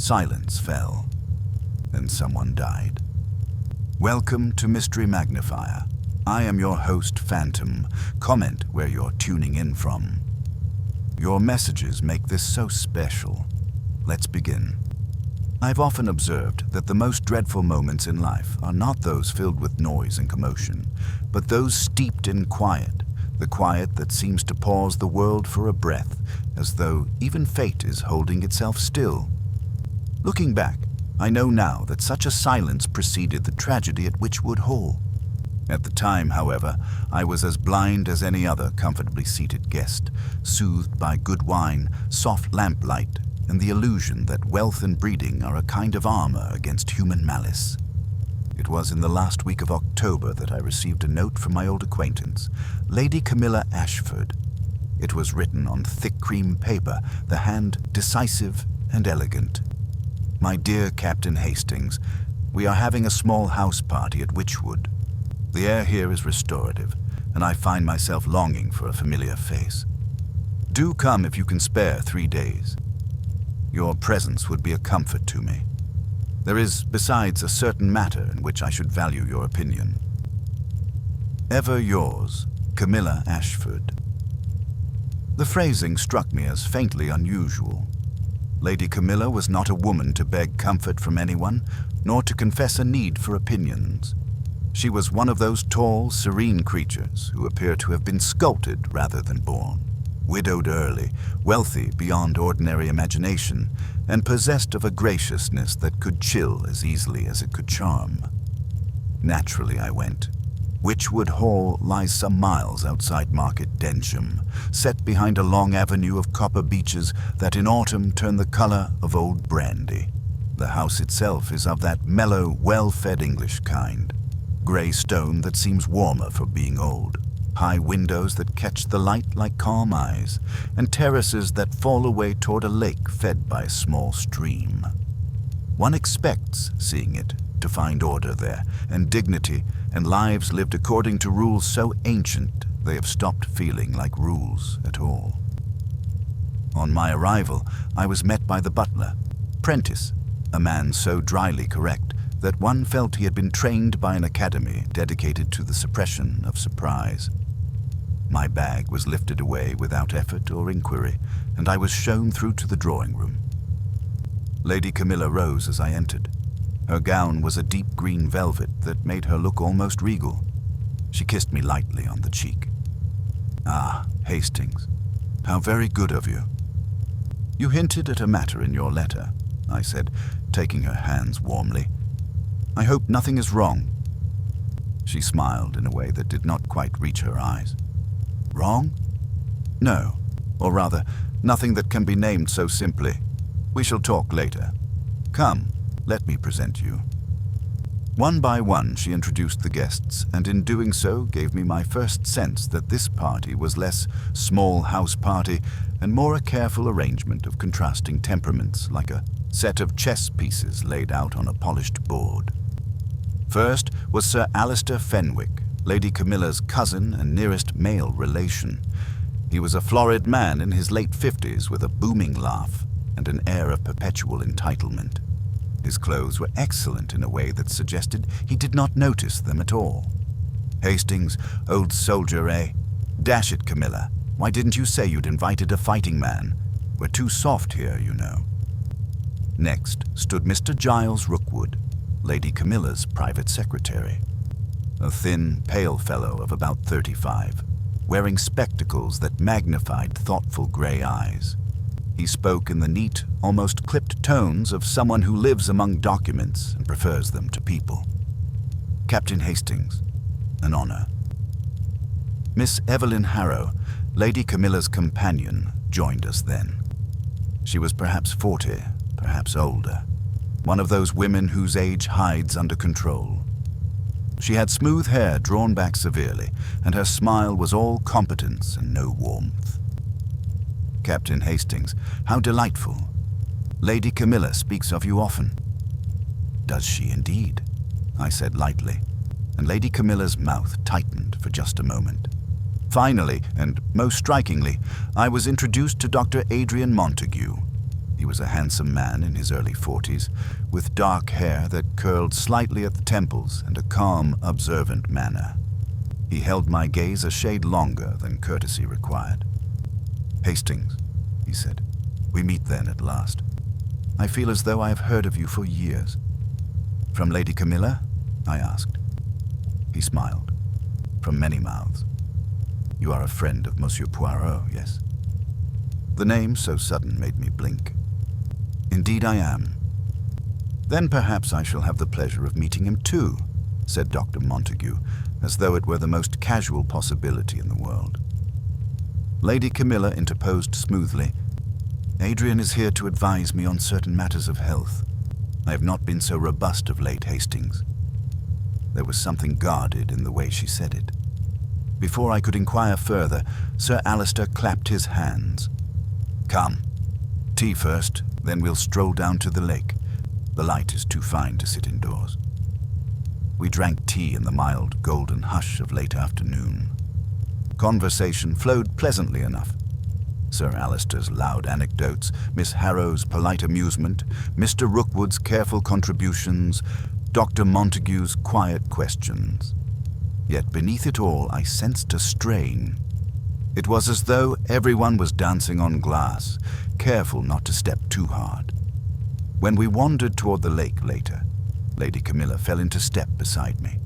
Silence fell. Then someone died. Welcome to Mystery Magnifier. I am your host, Phantom. Comment where you're tuning in from. Your messages make this so special. Let's begin. I've often observed that the most dreadful moments in life are not those filled with noise and commotion, but those steeped in quiet, the quiet that seems to pause the world for a breath, as though even fate is holding itself still. Looking back, I know now that such a silence preceded the tragedy at Witchwood Hall. At the time, however, I was as blind as any other comfortably seated guest, soothed by good wine, soft lamplight, and the illusion that wealth and breeding are a kind of armor against human malice. It was in the last week of October that I received a note from my old acquaintance, Lady Camilla Ashford. It was written on thick cream paper, the hand decisive and elegant. My dear Captain Hastings, we are having a small house party at Witchwood. The air here is restorative, and I find myself longing for a familiar face. Do come if you can spare 3 days. Your presence would be a comfort to me. There is, besides, a certain matter in which I should value your opinion. Ever yours, Camilla Ashford. The phrasing struck me as faintly unusual. Lady Camilla was not a woman to beg comfort from anyone, nor to confess a need for opinions. She was one of those tall, serene creatures who appear to have been sculpted rather than born. Widowed early, wealthy beyond ordinary imagination, and possessed of a graciousness that could chill as easily as it could charm. Naturally I went. Witchwood Hall lies some miles outside Market Densham, set behind a long avenue of copper beeches that in autumn turn the color of old brandy. The house itself is of that mellow, well-fed English kind. Grey stone that seems warmer for being old. High windows that catch the light like calm eyes, and terraces that fall away toward a lake fed by a small stream. One expects, seeing it, to find order there, and dignity, and lives lived according to rules so ancient they have stopped feeling like rules at all. On my arrival, I was met by the butler, Prentice, a man so dryly correct that one felt he had been trained by an academy dedicated to the suppression of surprise. My bag was lifted away without effort or inquiry, and I was shown through to the drawing room. Lady Camilla rose as I entered. Her gown was a deep green velvet that made her look almost regal. She kissed me lightly on the cheek. "Ah, Hastings, how very good of you. You hinted at a matter in your letter," I said, taking her hands warmly. "I hope nothing is wrong." She smiled in a way that did not quite reach her eyes. "Wrong? No, or rather, nothing that can be named so simply. We shall talk later. Come, let me present you." One by one she introduced the guests, and in doing so gave me my first sense that this party was less small house party and more a careful arrangement of contrasting temperaments, like a set of chess pieces laid out on a polished board. First was Sir Alistair Fenwick, Lady Camilla's cousin and nearest male relation. He was a florid man in his late 50s with a booming laugh and an air of perpetual entitlement. His clothes were excellent in a way that suggested he did not notice them at all. "Hastings, old soldier, eh? Dash it, Camilla. Why didn't you say you'd invited a fighting man? We're too soft here, you know." Next stood Mr. Giles Rookwood, Lady Camilla's private secretary. A thin, pale fellow of about 35, wearing spectacles that magnified thoughtful gray eyes. He spoke in the neat, almost clipped tones of someone who lives among documents and prefers them to people. "Captain Hastings, an honor." Miss Evelyn Harrow, Lady Camilla's companion, joined us then. She was perhaps 40, perhaps older, one of those women whose age hides under control. She had smooth hair drawn back severely, and her smile was all competence and no warmth. "Captain Hastings, how delightful. Lady Camilla speaks of you often." "Does she indeed?" I said lightly, and Lady Camilla's mouth tightened for just a moment. Finally, and most strikingly, I was introduced to Dr. Adrian Montague. He was a handsome man in his early 40s, with dark hair that curled slightly at the temples and a calm, observant manner. He held my gaze a shade longer than courtesy required. "Hastings," he said, "we meet then at last. I feel as though I have heard of you for years." "From Lady Camilla?" I asked. He smiled. "From many mouths. You are a friend of Monsieur Poirot, yes?" The name, so sudden, made me blink. "Indeed I am." "Then perhaps I shall have the pleasure of meeting him too," said Dr. Montague, as though it were the most casual possibility in the world. Lady Camilla interposed smoothly. "Adrian is here to advise me on certain matters of health. I have not been so robust of late, Hastings." There was something guarded in the way she said it. Before I could inquire further, Sir Alistair clapped his hands. "Come. Tea first, then we'll stroll down to the lake. The light is too fine to sit indoors." We drank tea in the mild, golden hush of late afternoon. Conversation flowed pleasantly enough. Sir Alistair's loud anecdotes, Miss Harrow's polite amusement, Mr. Rookwood's careful contributions, Dr. Montague's quiet questions. Yet beneath it all, I sensed a strain. It was as though everyone was dancing on glass, careful not to step too hard. When we wandered toward the lake later, Lady Camilla fell into step beside me.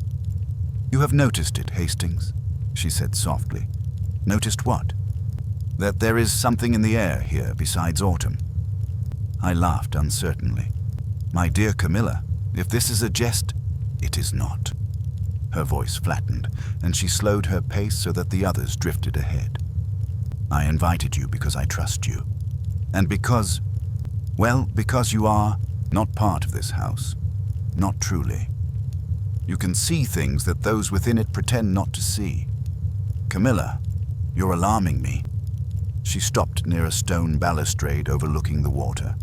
"You have noticed it, Hastings," she said softly. "Noticed what?" "That there is something in the air here besides autumn." I laughed uncertainly. "My dear Camilla, if this is a jest, it is not." Her voice flattened, and she slowed her pace so that the others drifted ahead. "I invited you because I trust you. And because you are not part of this house. Not truly. You can see things that those within it pretend not to see. Camilla, you're alarming me." She stopped near a stone balustrade overlooking the water.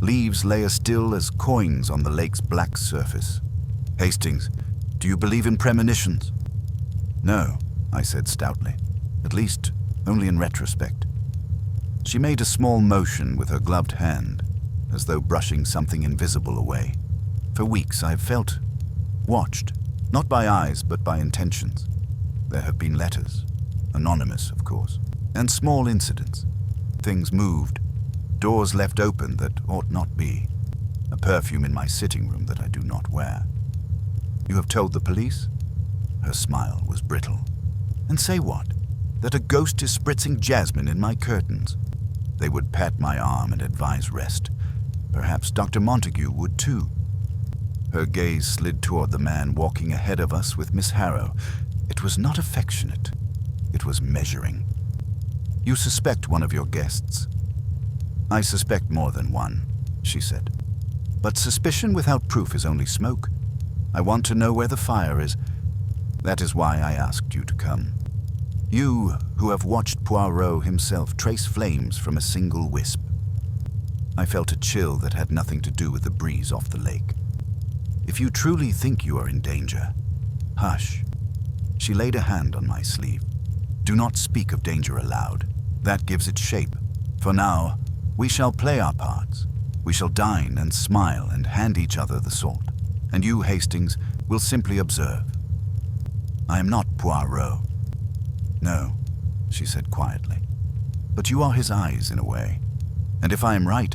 Leaves lay as still as coins on the lake's black surface. "Hastings, do you believe in premonitions?" "No," I said stoutly. "At least, only in retrospect." She made a small motion with her gloved hand, as though brushing something invisible away. "For weeks I've felt watched, not by eyes but by intentions. There have been letters, anonymous of course, and small incidents. Things moved, doors left open that ought not be, a perfume in my sitting room that I do not wear." "You have told the police?" Her smile was brittle. "And say what? That a ghost is spritzing jasmine in my curtains." They would pat my arm and advise rest. Perhaps Dr. Montague would too. Her gaze slid toward the man walking ahead of us with Miss Harrow. It was not affectionate. It was measuring. "You suspect one of your guests?" "I suspect more than one," she said. "But suspicion without proof is only smoke. I want to know where the fire is. That is why I asked you to come. You, who have watched Poirot himself trace flames from a single wisp." I felt a chill that had nothing to do with the breeze off the lake. "If you truly think you are in danger, hush." She laid a hand on my sleeve. "Do not speak of danger aloud. That gives it shape. For now, we shall play our parts. We shall dine and smile and hand each other the salt. And you, Hastings, will simply observe. I am not Poirot." "No," she said quietly. "But you are his eyes in a way. And if I am right,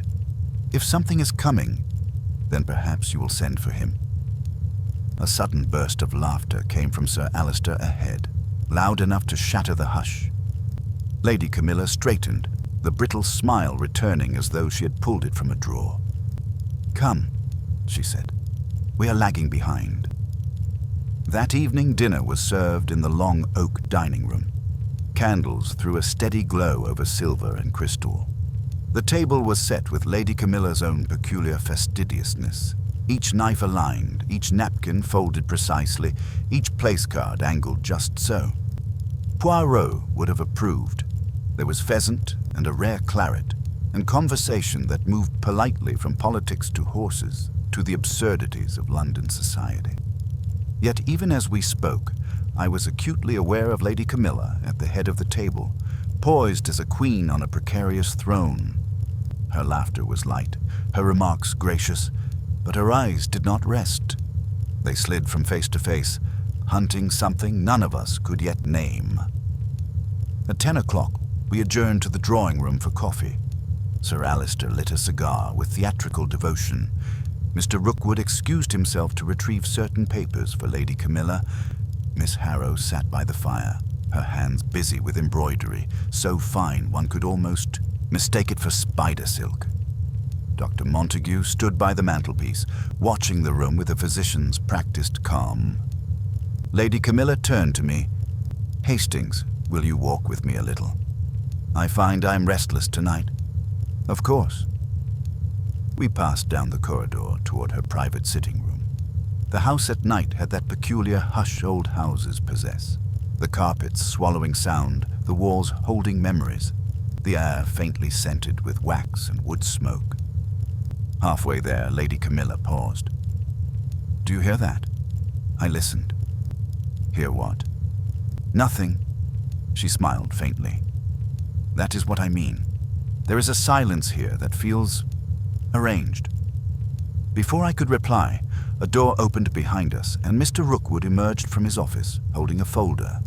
if something is coming, then perhaps you will send for him." A sudden burst of laughter came from Sir Alistair ahead, loud enough to shatter the hush. Lady Camilla straightened, the brittle smile returning as though she had pulled it from a drawer. "Come," she said. "We are lagging behind." That evening dinner was served in the long oak dining room. Candles threw a steady glow over silver and crystal. The table was set with Lady Camilla's own peculiar fastidiousness. Each knife aligned, each napkin folded precisely, each place card angled just so. Poirot would have approved. There was pheasant and a rare claret, and conversation that moved politely from politics to horses, to the absurdities of London society. Yet even as we spoke, I was acutely aware of Lady Camilla at the head of the table, poised as a queen on a precarious throne. Her laughter was light, her remarks gracious, but her eyes did not rest. They slid from face to face, hunting something none of us could yet name. At 10 o'clock, we adjourned to the drawing room for coffee. Sir Alistair lit a cigar with theatrical devotion. Mr. Rookwood excused himself to retrieve certain papers for Lady Camilla. Miss Harrow sat by the fire, her hands busy with embroidery, so fine one could almost mistake it for spider silk. Dr. Montague stood by the mantelpiece, watching the room with a physician's practiced calm. Lady Camilla turned to me. "Hastings, will you walk with me a little? I find I'm restless tonight." "Of course." We passed down the corridor toward her private sitting room. The house at night had that peculiar hush old houses possess. The carpets swallowing sound, the walls holding memories, the air faintly scented with wax and wood smoke. Halfway there, Lady Camilla paused. "Do you hear that?" I listened. "Hear what?" "Nothing." She smiled faintly. "That is what I mean. There is a silence here that feels arranged." Before I could reply, a door opened behind us, and Mr. Rookwood emerged from his office, holding a folder.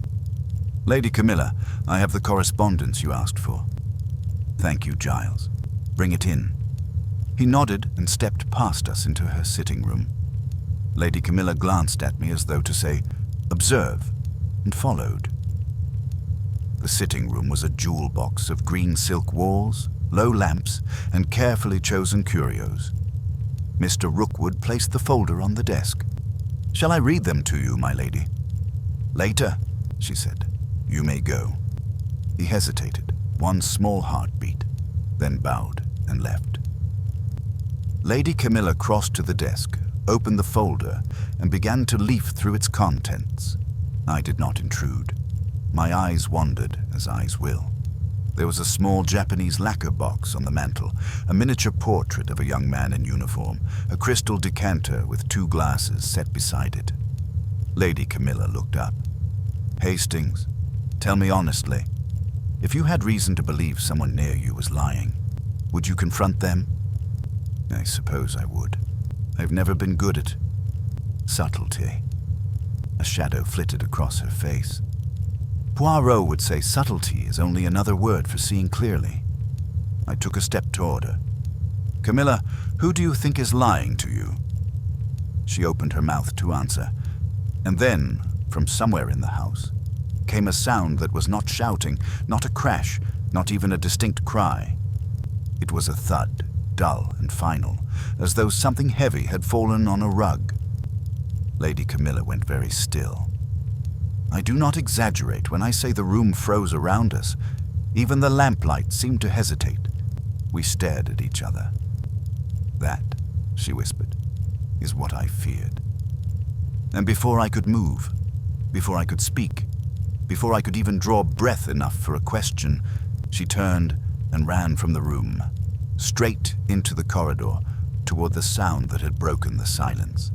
"Lady Camilla, I have the correspondence you asked for." "Thank you, Giles. Bring it in." He nodded and stepped past us into her sitting room. Lady Camilla glanced at me as though to say, "Observe," and followed. The sitting room was a jewel box of green silk walls, low lamps, and carefully chosen curios. Mr. Rookwood placed the folder on the desk. "Shall I read them to you, my lady?" "Later," she said. "You may go." He hesitated, one small heartbeat, then bowed and left. Lady Camilla crossed to the desk, opened the folder, and began to leaf through its contents. I did not intrude. My eyes wandered, as eyes will. There was a small Japanese lacquer box on the mantel, a miniature portrait of a young man in uniform, a crystal decanter with 2 glasses set beside it. Lady Camilla looked up. "Hastings, tell me honestly, if you had reason to believe someone near you was lying, would you confront them?" "I suppose I would. I've never been good at subtlety." A shadow flitted across her face. "Poirot would say subtlety is only another word for seeing clearly." I took a step toward her. "Camilla, who do you think is lying to you?" She opened her mouth to answer, and then, from somewhere in the house, came a sound that was not shouting, not a crash, not even a distinct cry. It was a thud, dull and final, as though something heavy had fallen on a rug. Lady Camilla went very still. I do not exaggerate when I say the room froze around us. Even the lamplight seemed to hesitate. We stared at each other. "That," she whispered, "is what I feared." And before I could move, before I could speak, before I could even draw breath enough for a question, she turned and ran from the room, straight into the corridor, toward the sound that had broken the silence.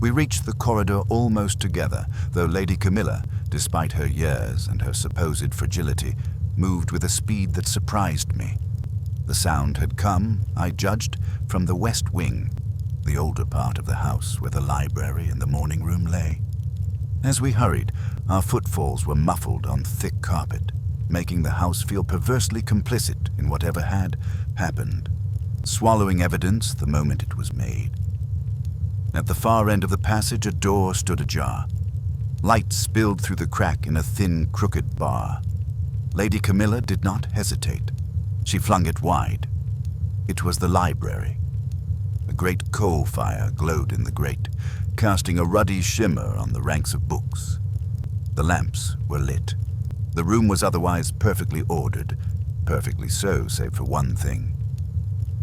We reached the corridor almost together, though Lady Camilla, despite her years and her supposed fragility, moved with a speed that surprised me. The sound had come, I judged, from the west wing, the older part of the house where the library and the morning room lay. As we hurried, our footfalls were muffled on thick carpet, making the house feel perversely complicit in whatever had happened, swallowing evidence the moment it was made. At the far end of the passage, a door stood ajar. Light spilled through the crack in a thin, crooked bar. Lady Camilla did not hesitate. She flung it wide. It was the library. A great coal fire glowed in the grate, casting a ruddy shimmer on the ranks of books. The lamps were lit. The room was otherwise perfectly ordered, perfectly so, save for one thing.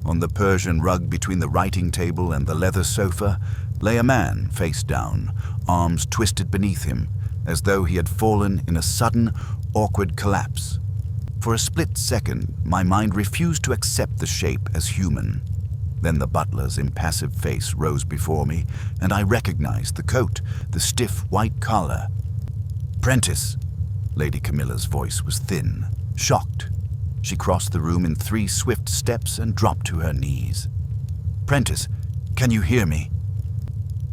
On the Persian rug between the writing table and the leather sofa lay a man face down, arms twisted beneath him, as though he had fallen in a sudden, awkward collapse. For a split second, my mind refused to accept the shape as human. Then the butler's impassive face rose before me, and I recognized the coat, the stiff white collar. "Prentice!" Lady Camilla's voice was thin, shocked. She crossed the room in 3 swift steps and dropped to her knees. "Prentice, can you hear me?"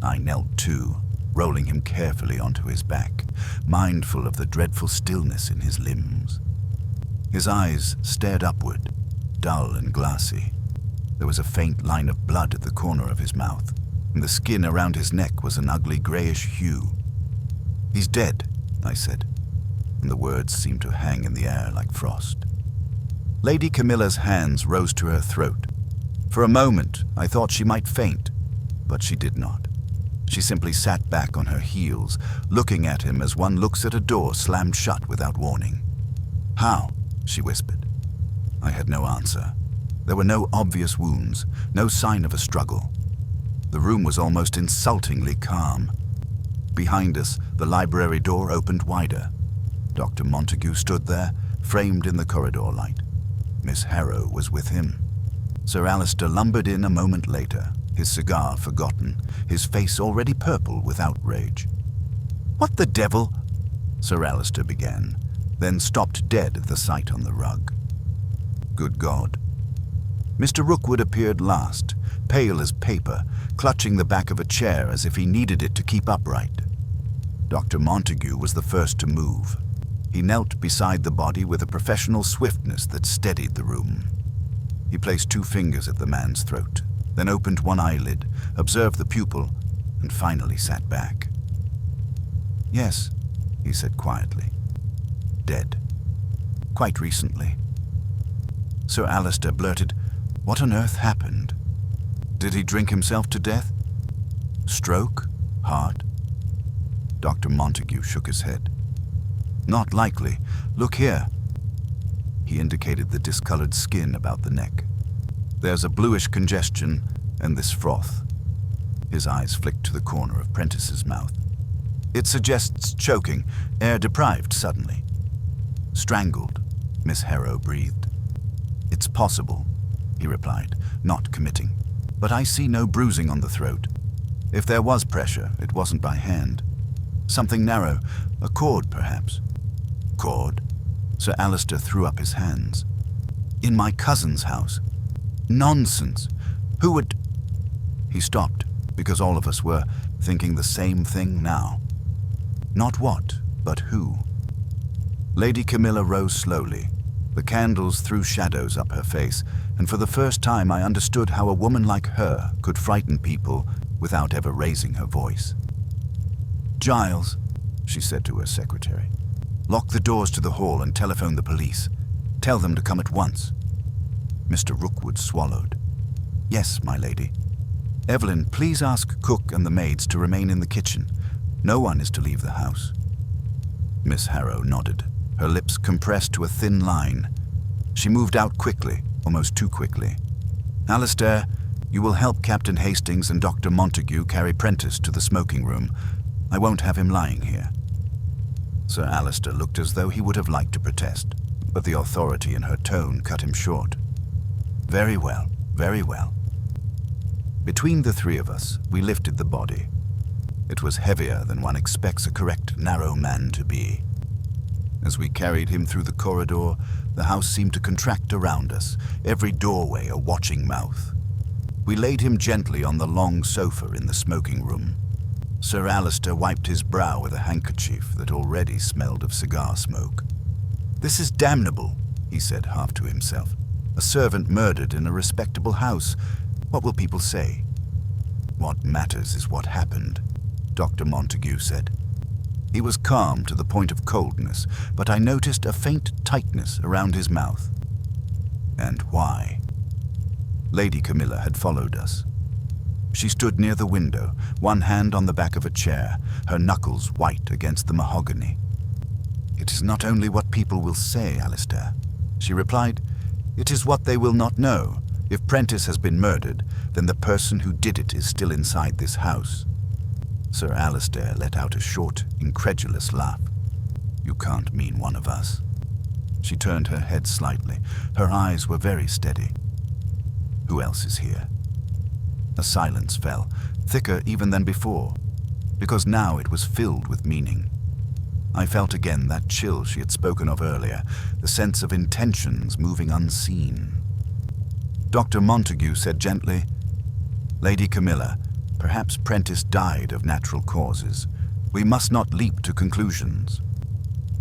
I knelt too, rolling him carefully onto his back, mindful of the dreadful stillness in his limbs. His eyes stared upward, dull and glassy. There was a faint line of blood at the corner of his mouth, and the skin around his neck was an ugly grayish hue. "He's dead," I said, and the words seemed to hang in the air like frost. Lady Camilla's hands rose to her throat. For a moment, I thought she might faint, but she did not. She simply sat back on her heels, looking at him as one looks at a door slammed shut without warning. "How?" she whispered. I had no answer. There were no obvious wounds, no sign of a struggle. The room was almost insultingly calm. Behind us, the library door opened wider. Dr. Montague stood there, framed in the corridor light. Miss Harrow was with him. Sir Alistair lumbered in a moment later, his cigar forgotten, his face already purple with outrage. "What the devil?" Sir Alistair began, then stopped dead at the sight on the rug. Good God. Mr. Rookwood appeared last, pale as paper, clutching the back of a chair as if he needed it to keep upright. Dr. Montague was the first to move. He knelt beside the body with a professional swiftness that steadied the room. He placed 2 fingers at the man's throat, then opened one eyelid, observed the pupil, and finally sat back. "Yes," he said quietly. "Dead. Quite recently." Sir Alistair blurted, "What on earth happened? Did he drink himself to death? Stroke? Heart?" Dr. Montague shook his head. "Not likely. Look here." He indicated the discolored skin about the neck. "There's a bluish congestion and this froth." His eyes flicked to the corner of Prentice's mouth. "It suggests choking, air deprived suddenly." "Strangled," Miss Harrow breathed. "It's possible," he replied, not committing. "But I see no bruising on the throat. If there was pressure, it wasn't by hand. Something narrow, a cord perhaps." "Cord?" Sir Alistair threw up his hands. "In my cousin's house. Nonsense. Who would—" He stopped, because all of us were thinking the same thing now. Not what, but who. Lady Camilla rose slowly. The candles threw shadows up her face, and for the first time I understood how a woman like her could frighten people without ever raising her voice. "Giles," she said to her secretary, "lock the doors to the hall and telephone the police. Tell them to come at once." Mr. Rookwood swallowed. "Yes, my lady." "Evelyn, please ask cook and the maids to remain in the kitchen. No one is to leave the house." Miss Harrow nodded, her lips compressed to a thin line. She moved out quickly, almost too quickly. "Alistair, you will help Captain Hastings and Dr. Montague carry Prentice to the smoking room. I won't have him lying here." Sir Alistair looked as though he would have liked to protest, but the authority in her tone cut him short. "Very well, very well." Between the 3 of us, we lifted the body. It was heavier than one expects a correct, narrow man to be. As we carried him through the corridor, the house seemed to contract around us, every doorway a watching mouth. We laid him gently on the long sofa in the smoking room. Sir Alistair wiped his brow with a handkerchief that already smelled of cigar smoke. "This is damnable," he said half to himself. "A servant murdered in a respectable house. What will people say?" "What matters is what happened," Dr. Montague said. He was calm to the point of coldness, but I noticed a faint tightness around his mouth. "And why?" Lady Camilla had followed us. She stood near the window, one hand on the back of a chair, her knuckles white against the mahogany. "It is not only what people will say, Alistair," she replied. "It is what they will not know. If Prentice has been murdered, then the person who did it is still inside this house." Sir Alistair let out a short, incredulous laugh. "You can't mean one of us." She turned her head slightly. Her eyes were very steady. "Who else is here?" A silence fell, thicker even than before, because now it was filled with meaning. I felt again that chill she had spoken of earlier, the sense of intentions moving unseen. Dr. Montague said gently, "Lady Camilla, perhaps Prentice died of natural causes. We must not leap to conclusions."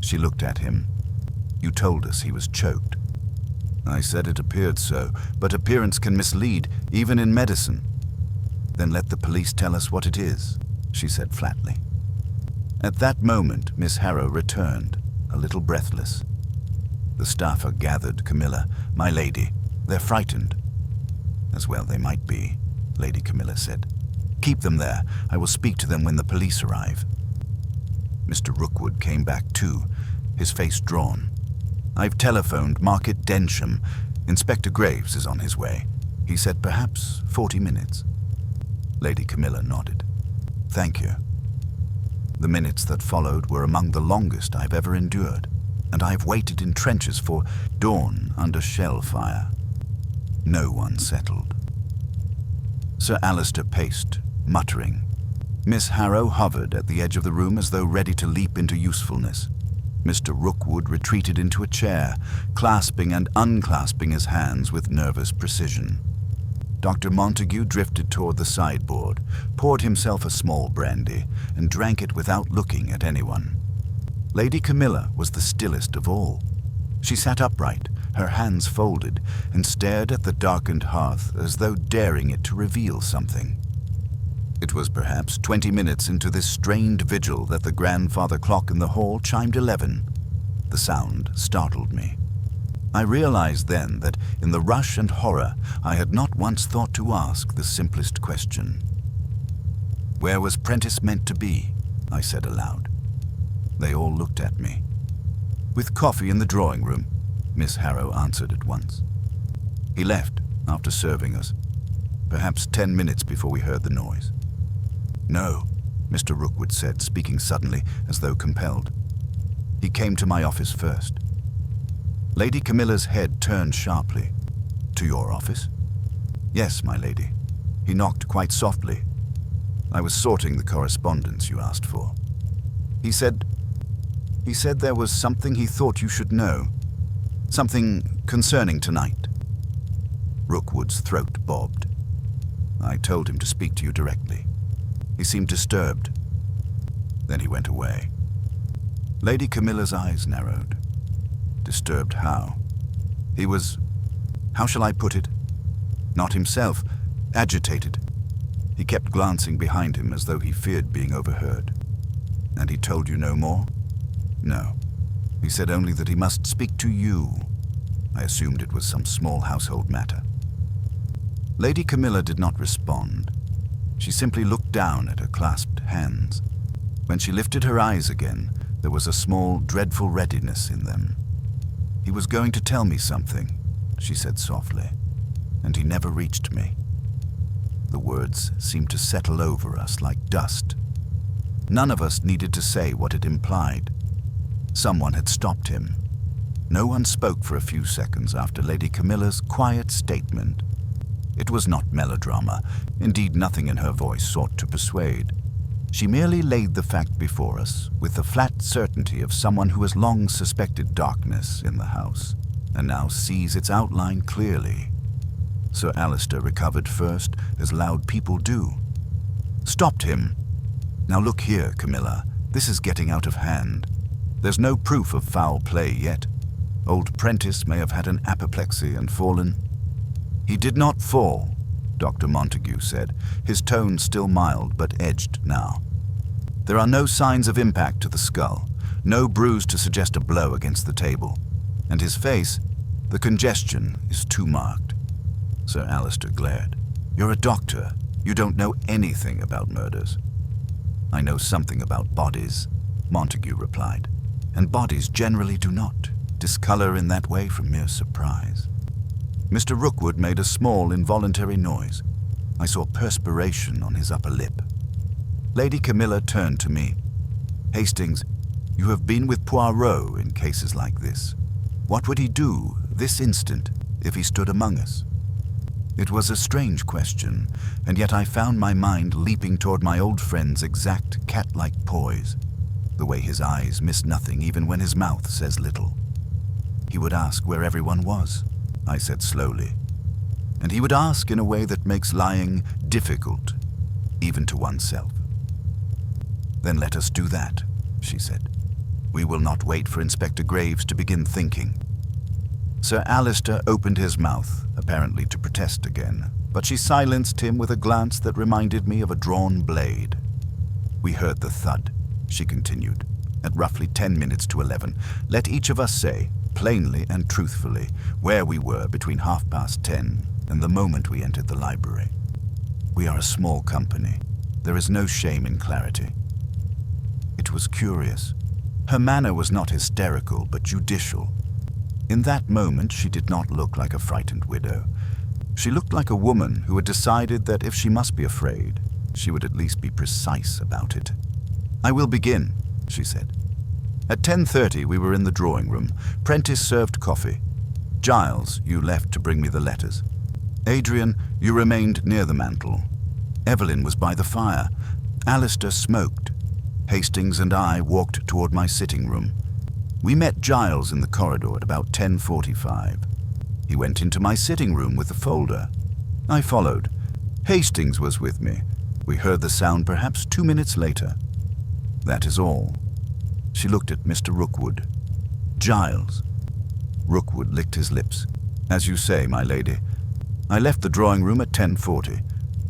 She looked at him. "You told us he was choked." I said it appeared so, but appearance can mislead, even in medicine. "Then let the police tell us what it is," she said flatly. At that moment, Miss Harrow returned, a little breathless. The staffer gathered Camilla. "My lady, they're frightened." "As well they might be," Lady Camilla said. "Keep them there. I will speak to them when the police arrive." Mr. Rookwood came back too, his face drawn. "I've telephoned Market Densham. Inspector Graves is on his way. He said perhaps 40 minutes. Lady Camilla nodded. "Thank you." The minutes that followed were among the longest I've ever endured, and I've waited in trenches for dawn under shell fire. No one settled. Sir Alistair paced, muttering. Miss Harrow hovered at the edge of the room as though ready to leap into usefulness. Mr. Rookwood retreated into a chair, clasping and unclasping his hands with nervous precision. Dr. Montague drifted toward the sideboard, poured himself a small brandy, and drank it without looking at anyone. Lady Camilla was the stillest of all. She sat upright, her hands folded, and stared at the darkened hearth as though daring it to reveal something. It was perhaps 20 minutes into this strained vigil that the grandfather clock in the hall chimed 11. The sound startled me. I realized then that in the rush and horror I had not once thought to ask the simplest question. "Where was Prentice meant to be?" I said aloud. They all looked at me. "With coffee in the drawing room," Miss Harrow answered at once. "He left after serving us, perhaps 10 minutes before we heard the noise." "No," Mr. Rookwood said, speaking suddenly as though compelled. "He came to my office first." Lady Camilla's head turned sharply. "To your office?" "Yes, my lady. He knocked quite softly. I was sorting the correspondence you asked for. He said there was something he thought you should know. Something concerning tonight." Rookwood's throat bobbed. "I told him to speak to you directly. He seemed disturbed. Then he went away." Lady Camilla's eyes narrowed. "Disturbed how?" "He was, how shall I put it? Not himself, agitated. He kept glancing behind him as though he feared being overheard." "And he told you no more?" "No. He said only that he must speak to you. I assumed it was some small household matter." Lady Camilla did not respond. She simply looked down at her clasped hands. When she lifted her eyes again, there was a small, dreadful readiness in them. "He was going to tell me something," she said softly, "and he never reached me." The words seemed to settle over us like dust. None of us needed to say what it implied. Someone had stopped him. No one spoke for a few seconds after Lady Camilla's quiet statement. It was not melodrama. Indeed, nothing in her voice sought to persuade. She merely laid the fact before us with the flat certainty of someone who has long suspected darkness in the house, and now sees its outline clearly. Sir Alistair recovered first, as loud people do. "Stopped him. Now look here, Camilla, this is getting out of hand. There's no proof of foul play yet. Old Prentice may have had an apoplexy and fallen." "He did not fall," Dr. Montague said, his tone still mild but edged now. "There are no signs of impact to the skull, no bruise to suggest a blow against the table. And his face, the congestion is too marked." Sir Alistair glared. "You're a doctor. You don't know anything about murders." "I know something about bodies," Montague replied. "And bodies generally do not discolor in that way from mere surprise." Mr. Rookwood made a small, involuntary noise. I saw perspiration on his upper lip. Lady Camilla turned to me. "Hastings, you have been with Poirot in cases like this. What would he do this instant if he stood among us?" It was a strange question, and yet I found my mind leaping toward my old friend's exact cat-like poise. the way his eyes miss nothing even when his mouth says little. He would ask where everyone was, I said slowly. And he would ask in a way that makes lying difficult, even to oneself. Then let us do that, she said. We will not wait for Inspector Graves to begin thinking. Sir Alistair opened his mouth, apparently to protest again, but she silenced him with a glance that reminded me of a drawn blade. We heard the thud, she continued. At roughly 10 minutes to 11, let each of us say, plainly and truthfully, where we were between 10:30 and the moment we entered the library. We are a small company. There is no shame in clarity. It was curious. Her manner was not hysterical, but judicial. In that moment, she did not look like a frightened widow. She looked like a woman who had decided that if she must be afraid, she would at least be precise about it. I will begin, she said. At 10:30, we were in the drawing room. Prentice served coffee. Giles, you left to bring me the letters. Adrian, you remained near the mantel. Evelyn was by the fire. Alistair smoked. Hastings and I walked toward my sitting room. We met Giles in the corridor at about 10:45. He went into my sitting room with the folder. I followed. Hastings was with me. We heard the sound perhaps 2 minutes later. That is all. She looked at Mr. Rookwood. Giles. Rookwood licked his lips. As you say, my lady. I left the drawing room at 10:40.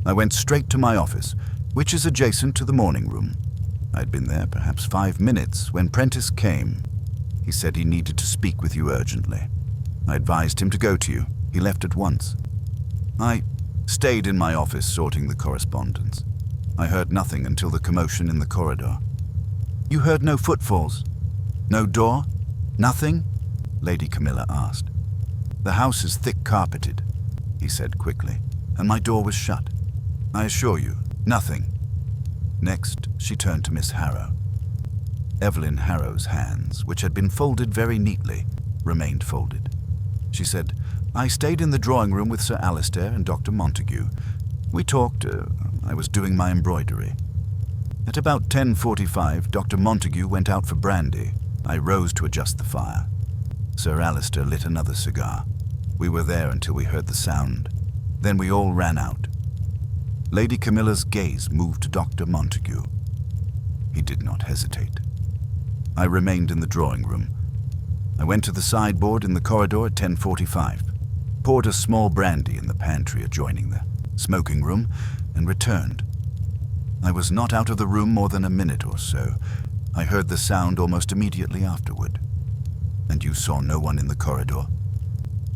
I went straight to my office, which is adjacent to the morning room. I'd been there perhaps 5 minutes when Prentice came. He said he needed to speak with you urgently. I advised him to go to you. He left at once. I stayed in my office sorting the correspondence. I heard nothing until the commotion in the corridor. You heard no footfalls? No door? Nothing? Lady Camilla asked. The house is thick carpeted, he said quickly, and my door was shut. I assure you, nothing. Next, she turned to Miss Harrow. Evelyn Harrow's hands, which had been folded very neatly, remained folded. She said, I stayed in the drawing room with Sir Alistair and Dr. Montague. We talked. I was doing my embroidery. At about 10:45, Dr. Montague went out for brandy. I rose to adjust the fire. Sir Alistair lit another cigar. We were there until we heard the sound. Then we all ran out. Lady Camilla's gaze moved to Dr. Montague. He did not hesitate. I remained in the drawing room. I went to the sideboard in the corridor at 10:45, poured a small brandy in the pantry adjoining the smoking room, and returned. I was not out of the room more than a minute or so. I heard the sound almost immediately afterward. And you saw no one in the corridor?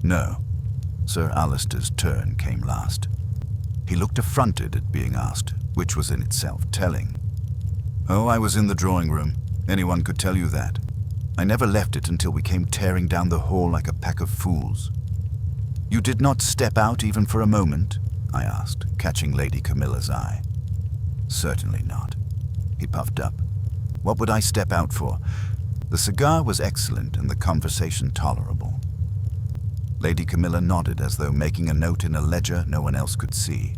No. Sir Alistair's turn came last. He looked affronted at being asked, which was in itself telling. Oh, I was in the drawing room. Anyone could tell you that. I never left it until we came tearing down the hall like a pack of fools. You did not step out even for a moment? I asked, catching Lady Camilla's eye. Certainly not. He puffed up. What would I step out for? The cigar was excellent and the conversation tolerable. Lady Camilla nodded as though making a note in a ledger no one else could see.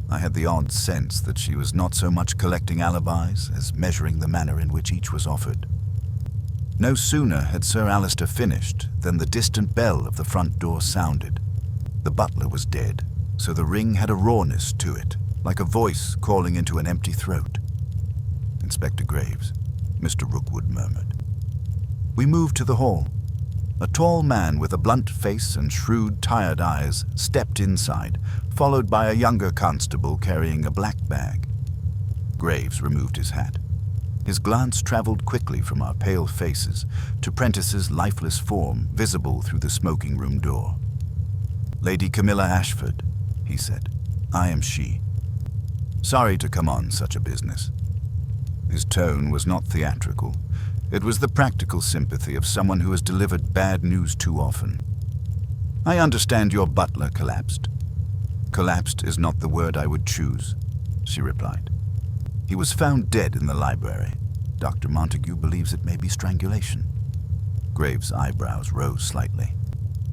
I had the odd sense that she was not so much collecting alibis as measuring the manner in which each was offered. No sooner had Sir Alistair finished than the distant bell of the front door sounded. The butler was dead, so the ring had a rawness to it, like a voice calling into an empty throat. Inspector Graves, Mr. Rookwood murmured. We moved to the hall. A tall man with a blunt face and shrewd, tired eyes stepped inside, followed by a younger constable carrying a black bag. Graves removed his hat. His glance traveled quickly from our pale faces to Prentice's lifeless form visible through the smoking room door. Lady Camilla Ashford, he said. I am she. Sorry to come on such a business. His tone was not theatrical. It was the practical sympathy of someone who has delivered bad news too often. I understand your butler collapsed. Collapsed is not the word I would choose, she replied. He was found dead in the library. Dr. Montague believes it may be strangulation. Graves' eyebrows rose slightly.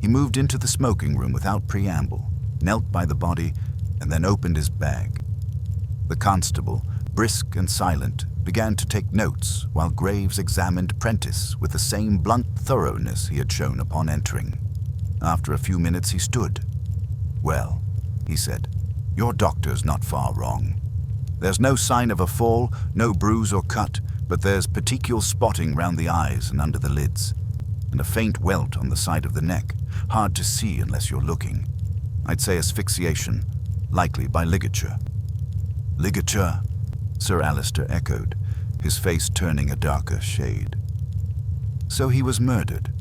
He moved into the smoking room without preamble, knelt by the body, and then opened his bag. The constable, brisk and silent, began to take notes while Graves examined Prentice with the same blunt thoroughness he had shown upon entering. After a few minutes he stood. "Well," he said, "your doctor's not far wrong. There's no sign of a fall, no bruise or cut, but there's petechial spotting round the eyes and under the lids, and a faint welt on the side of the neck, hard to see unless you're looking. I'd say asphyxiation, likely by ligature." "Ligature?" Sir Alistair echoed, his face turning a darker shade. "So he was murdered."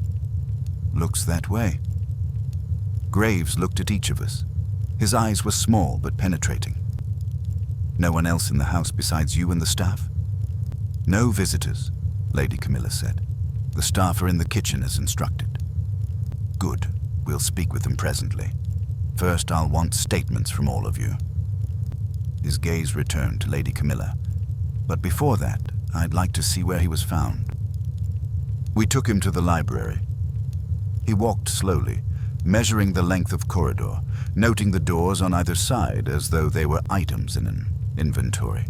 "Looks that way." Graves looked at each of us. His eyes were small but penetrating. "No one else in the house besides you and the staff?" "No visitors," Lady Camilla said. "The staff are in the kitchen as instructed." "Good. We'll speak with them presently. First, I'll want statements from all of you." His gaze returned to Lady Camilla. "But before that, I'd like to see where he was found." We took him to the library. He walked slowly, measuring the length of corridor, noting the doors on either side as though they were items in an inventory.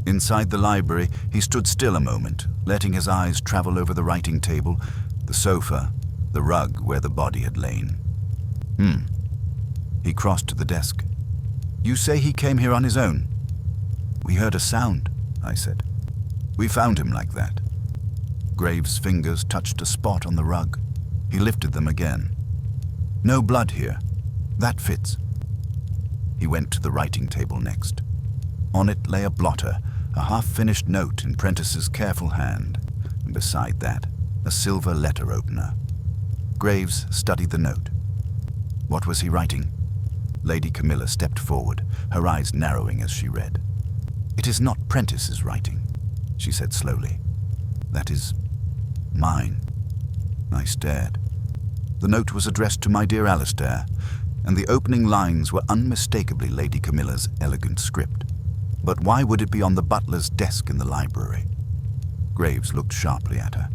Inside the library, he stood still a moment, letting his eyes travel over the writing table, the sofa, the rug where the body had lain. He crossed to the desk. "You say he came here on his own?" "We heard a sound," I said. "We found him like that." Graves' fingers touched a spot on the rug. He lifted them again. "No blood here. That fits." He went to the writing table next. On it lay a blotter, a half-finished note in Prentice's careful hand, and beside that, a silver letter opener. Graves studied the note. What was he writing? Lady Camilla stepped forward, her eyes narrowing as she read. "It is not Prentice's writing," she said slowly. "That is mine." I stared. The note was addressed to my dear Alistair, and the opening lines were unmistakably Lady Camilla's elegant script. But why would it be on the butler's desk in the library? Graves looked sharply at her.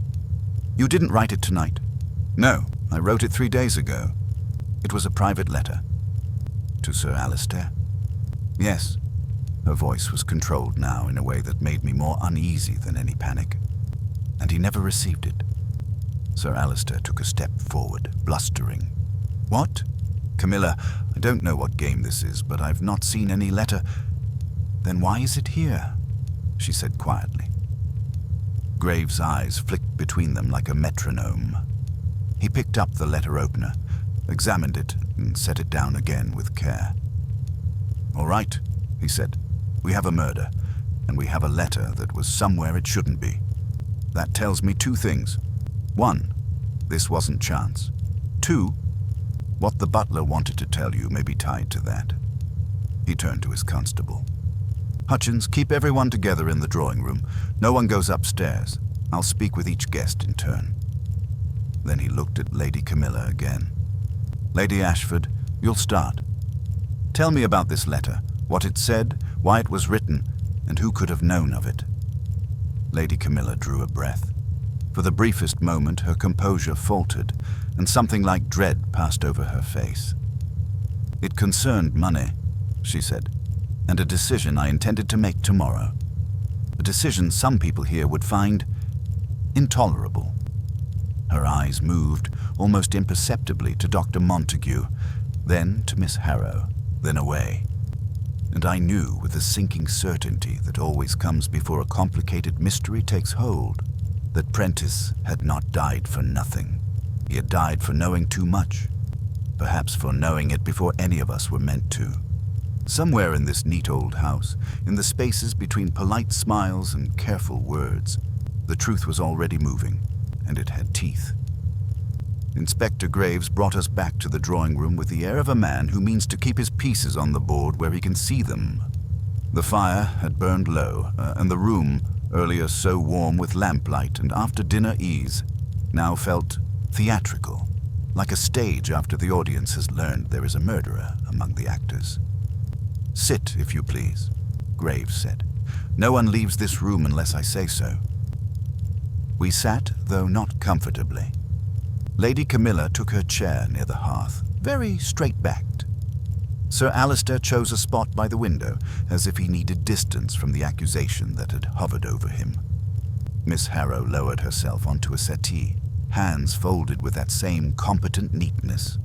"You didn't write it tonight?" "No, I wrote it 3 days ago." "It was a private letter?" "To Sir Alistair?" "Yes." Her voice was controlled now in a way that made me more uneasy than any panic. "And he never received it?" Sir Alistair took a step forward, blustering. "What?" "Camilla, I don't know what game this is, but I've not seen any letter." "Then why is it here?" she said quietly. Graves' eyes flicked between them like a metronome. He picked up the letter opener, examined it, and set it down again with care. "All right," he said. "We have a murder, and we have a letter that was somewhere it shouldn't be. That tells me 2 things. 1, this wasn't chance. 2, what the butler wanted to tell you may be tied to that." He turned to his constable. "Hutchins, keep everyone together in the drawing room. No one goes upstairs. I'll speak with each guest in turn." Then he looked at Lady Camilla again. "Lady Ashford, you'll start. Tell me about this letter, what it said, why it was written, and who could have known of it." Lady Camilla drew a breath. For the briefest moment, her composure faltered, and something like dread passed over her face. "It concerned money," she said, "and a decision I intended to make tomorrow. A decision some people here would find intolerable." Her eyes moved, almost imperceptibly, to Dr. Montague, then to Miss Harrow, then away. And I knew with the sinking certainty that always comes before a complicated mystery takes hold, that Prentice had not died for nothing. He had died for knowing too much, perhaps for knowing it before any of us were meant to. Somewhere in this neat old house, in the spaces between polite smiles and careful words, the truth was already moving, and it had teeth. Inspector Graves brought us back to the drawing room with the air of a man who means to keep his pieces on the board where he can see them. The fire had burned low, and the room, earlier so warm with lamplight and after-dinner ease, now felt theatrical, like a stage after the audience has learned there is a murderer among the actors. "Sit, if you please," Graves said. "No one leaves this room unless I say so." We sat, though not comfortably. Lady Camilla took her chair near the hearth, very straight-backed. Sir Alistair chose a spot by the window, as if he needed distance from the accusation that had hovered over him. Miss Harrow lowered herself onto a settee, hands folded with that same competent neatness.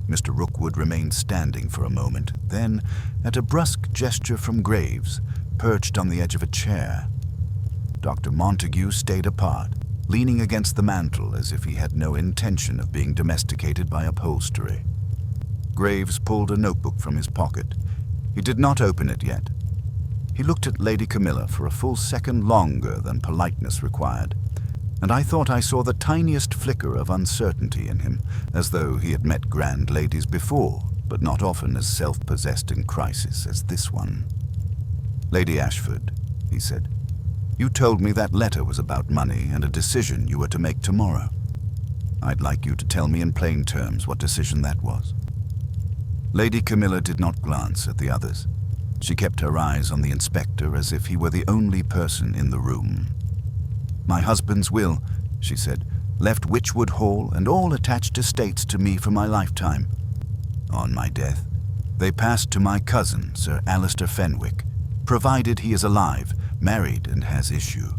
Mr. Rookwood remained standing for a moment, then, at a brusque gesture from Graves, perched on the edge of a chair. Dr. Montague stayed apart, leaning against the mantel as if he had no intention of being domesticated by upholstery. Graves pulled a notebook from his pocket. He did not open it yet. He looked at Lady Camilla for a full second longer than politeness required, and I thought I saw the tiniest flicker of uncertainty in him, as though he had met grand ladies before, but not often as self-possessed in crisis as this one. "Lady Ashford," he said, "you told me that letter was about money and a decision you were to make tomorrow. I'd like you to tell me in plain terms what decision that was." Lady Camilla did not glance at the others. She kept her eyes on the inspector as if he were the only person in the room. "My husband's will," she said, "left Witchwood Hall and all attached estates to me for my lifetime. On my death, they passed to my cousin, Sir Alistair Fenwick, provided he is alive, married, and has issue.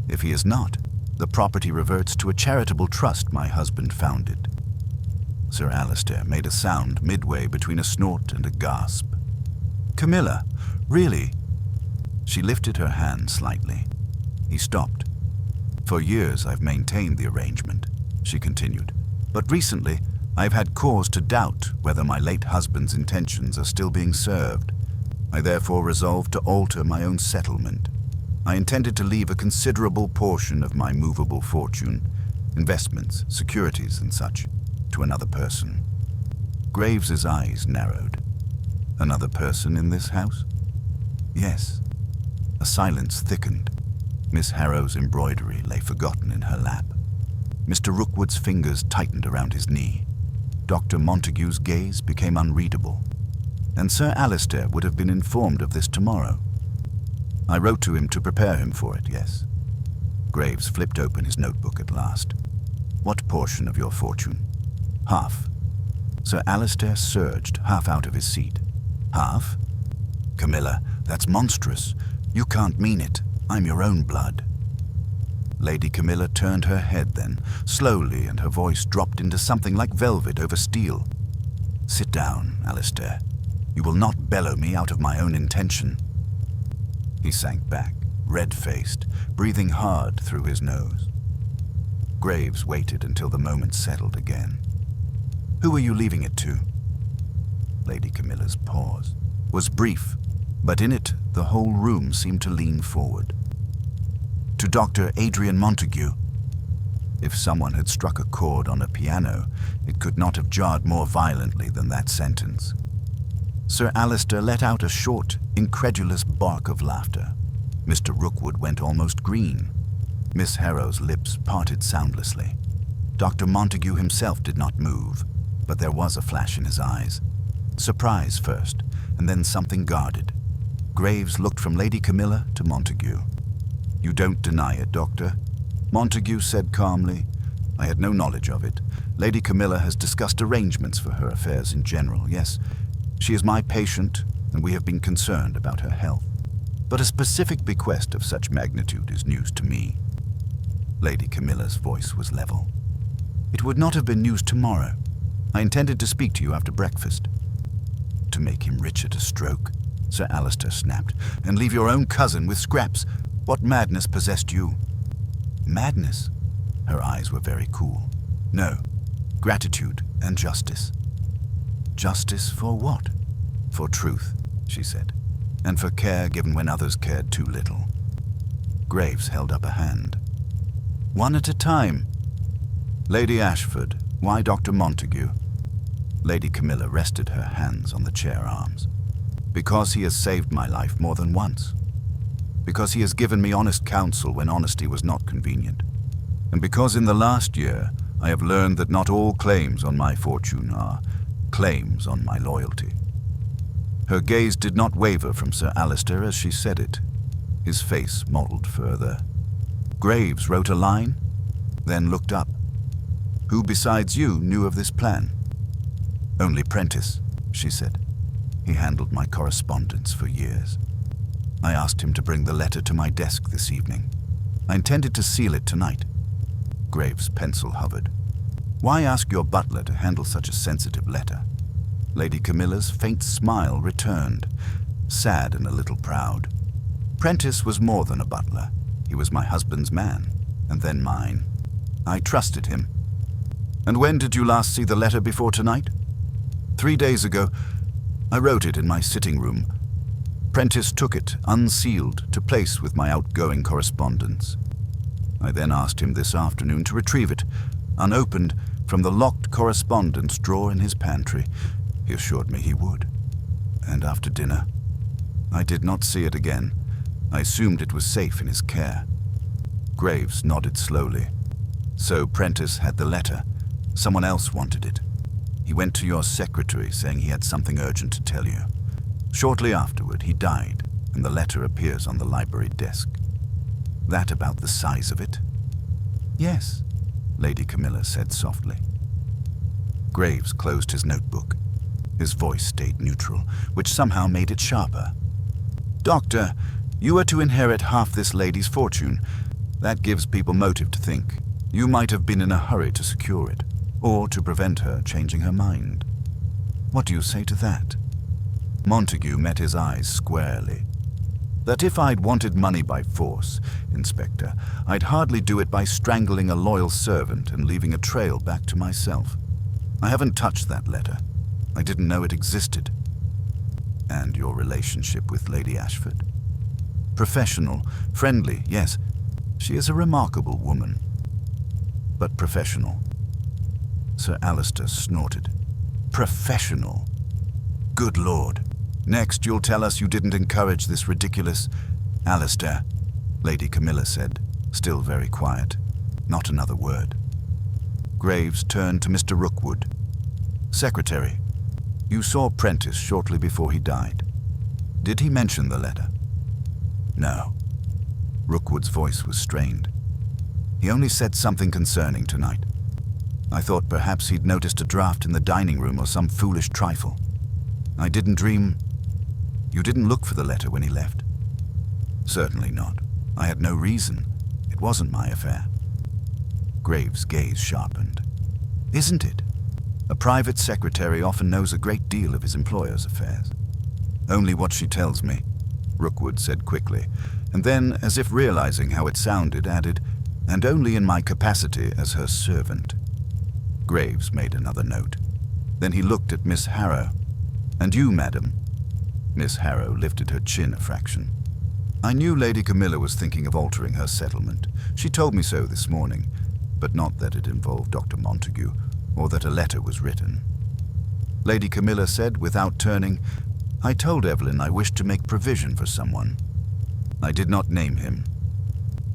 If he is not, the property reverts to a charitable trust my husband founded." Sir Alistair made a sound midway between a snort and a gasp. "Camilla, really?" She lifted her hand slightly. He stopped. "For years I've maintained the arrangement," she continued, "but recently I've had cause to doubt whether my late husband's intentions are still being served. I therefore resolved to alter my own settlement. I intended to leave a considerable portion of my movable fortune, investments, securities and such, to another person." Graves's eyes narrowed. "Another person in this house?" "Yes." A silence thickened. Miss Harrow's embroidery lay forgotten in her lap. Mr. Rookwood's fingers tightened around his knee. Dr. Montague's gaze became unreadable. And Sir Alistair would have been informed of this tomorrow. "I wrote to him to prepare him for it, yes." Graves flipped open his notebook at last. "What portion of your fortune?" "Half." Sir Alistair surged, half out of his seat. "Half? Camilla, that's monstrous. You can't mean it. I'm your own blood." Lady Camilla turned her head then, slowly, and her voice dropped into something like velvet over steel. "Sit down, Alistair. You will not bellow me out of my own intention." He sank back, red-faced, breathing hard through his nose. Graves waited until the moment settled again. "Who are you leaving it to?" Lady Camilla's pause was brief, but in it the whole room seemed to lean forward. "To Dr. Adrian Montague." If someone had struck a chord on a piano, it could not have jarred more violently than that sentence. Sir Alistair let out a short, incredulous bark of laughter. Mr. Rookwood went almost green. Miss Harrow's lips parted soundlessly. Dr. Montague himself did not move, but there was a flash in his eyes. Surprise first, and then something guarded. Graves looked from Lady Camilla to Montague. "You don't deny it, Doctor?" Montague said calmly, "I had no knowledge of it. Lady Camilla has discussed arrangements for her affairs in general, yes. She is my patient, and we have been concerned about her health. But a specific bequest of such magnitude is news to me." Lady Camilla's voice was level. "It would not have been news tomorrow. I intended to speak to you after breakfast." "To make him rich at a stroke," Sir Alistair snapped, "and leave your own cousin with scraps. What madness possessed you?" "Madness?" Her eyes were very cool. "No, gratitude and justice." "Justice for what?" "For truth," she said, "and for care given when others cared too little." Graves held up a hand. "One at a time." "Lady Ashford, why Dr. Montague?" Lady Camilla rested her hands on the chair arms. "Because he has saved my life more than once. Because he has given me honest counsel when honesty was not convenient. And because in the last year I have learned that not all claims on my fortune are claims on my loyalty." Her gaze did not waver from Sir Alistair as she said it. His face modeled further. Graves wrote a line, then looked up. "Who besides you knew of this plan?" "Only Prentice." she said. "He handled my correspondence for years. I asked him to bring the letter to my desk this evening. I intended to seal it tonight." Graves' pencil hovered. "Why ask your butler to handle such a sensitive letter?" Lady Camilla's faint smile returned, sad and a little proud. "Prentice was more than a butler. He was my husband's man, and then mine. I trusted him." "And when did you last see the letter before tonight?" 3 days ago. I wrote it in my sitting room. Prentice took it, unsealed, to place with my outgoing correspondence. I then asked him this afternoon to retrieve it, unopened, from the locked correspondence drawer in his pantry. He assured me he would. And after dinner, I did not see it again. I assumed it was safe in his care." Graves nodded slowly. "So Prentice had the letter. Someone else wanted it. He went to your secretary saying he had something urgent to tell you. Shortly afterward, he died, and the letter appears on the library desk. That about the size of it?" "Yes," Lady Camilla said softly. Graves closed his notebook. His voice stayed neutral, which somehow made it sharper. "Doctor, you are to inherit half this lady's fortune. That gives people motive to think. You might have been in a hurry to secure it, or to prevent her changing her mind. What do you say to that?" Montague met his eyes squarely. "That if I'd wanted money by force, Inspector, I'd hardly do it by strangling a loyal servant and leaving a trail back to myself. I haven't touched that letter. I didn't know it existed." "And your relationship with Lady Ashford?" "Professional, friendly, yes. She is a remarkable woman. But professional." Sir Alistair snorted. "Professional? Good Lord. Next, you'll tell us you didn't encourage this ridiculous—" "Alistair," Lady Camilla said, still very quiet. Not another word. Graves turned to Mr. Rookwood. "Secretary, you saw Prentice shortly before he died. Did he mention the letter?" "No." Rookwood's voice was strained. "He only said something concerning tonight. I thought perhaps he'd noticed a draft in the dining room or some foolish trifle. I didn't dream—" "You didn't look for the letter when he left?" "Certainly not. I had no reason. It wasn't my affair." Graves' gaze sharpened. "Isn't it? A private secretary often knows a great deal of his employer's affairs." "Only what she tells me," Rookwood said quickly, and then, as if realizing how it sounded, added, "and only in my capacity as her servant." Graves made another note. Then he looked at Miss Harrow. "And you, madam?" Miss Harrow lifted her chin a fraction. "I knew Lady Camilla was thinking of altering her settlement. She told me so this morning, but not that it involved Dr. Montague, or that a letter was written." Lady Camilla said without turning, "I told Evelyn I wished to make provision for someone. I did not name him."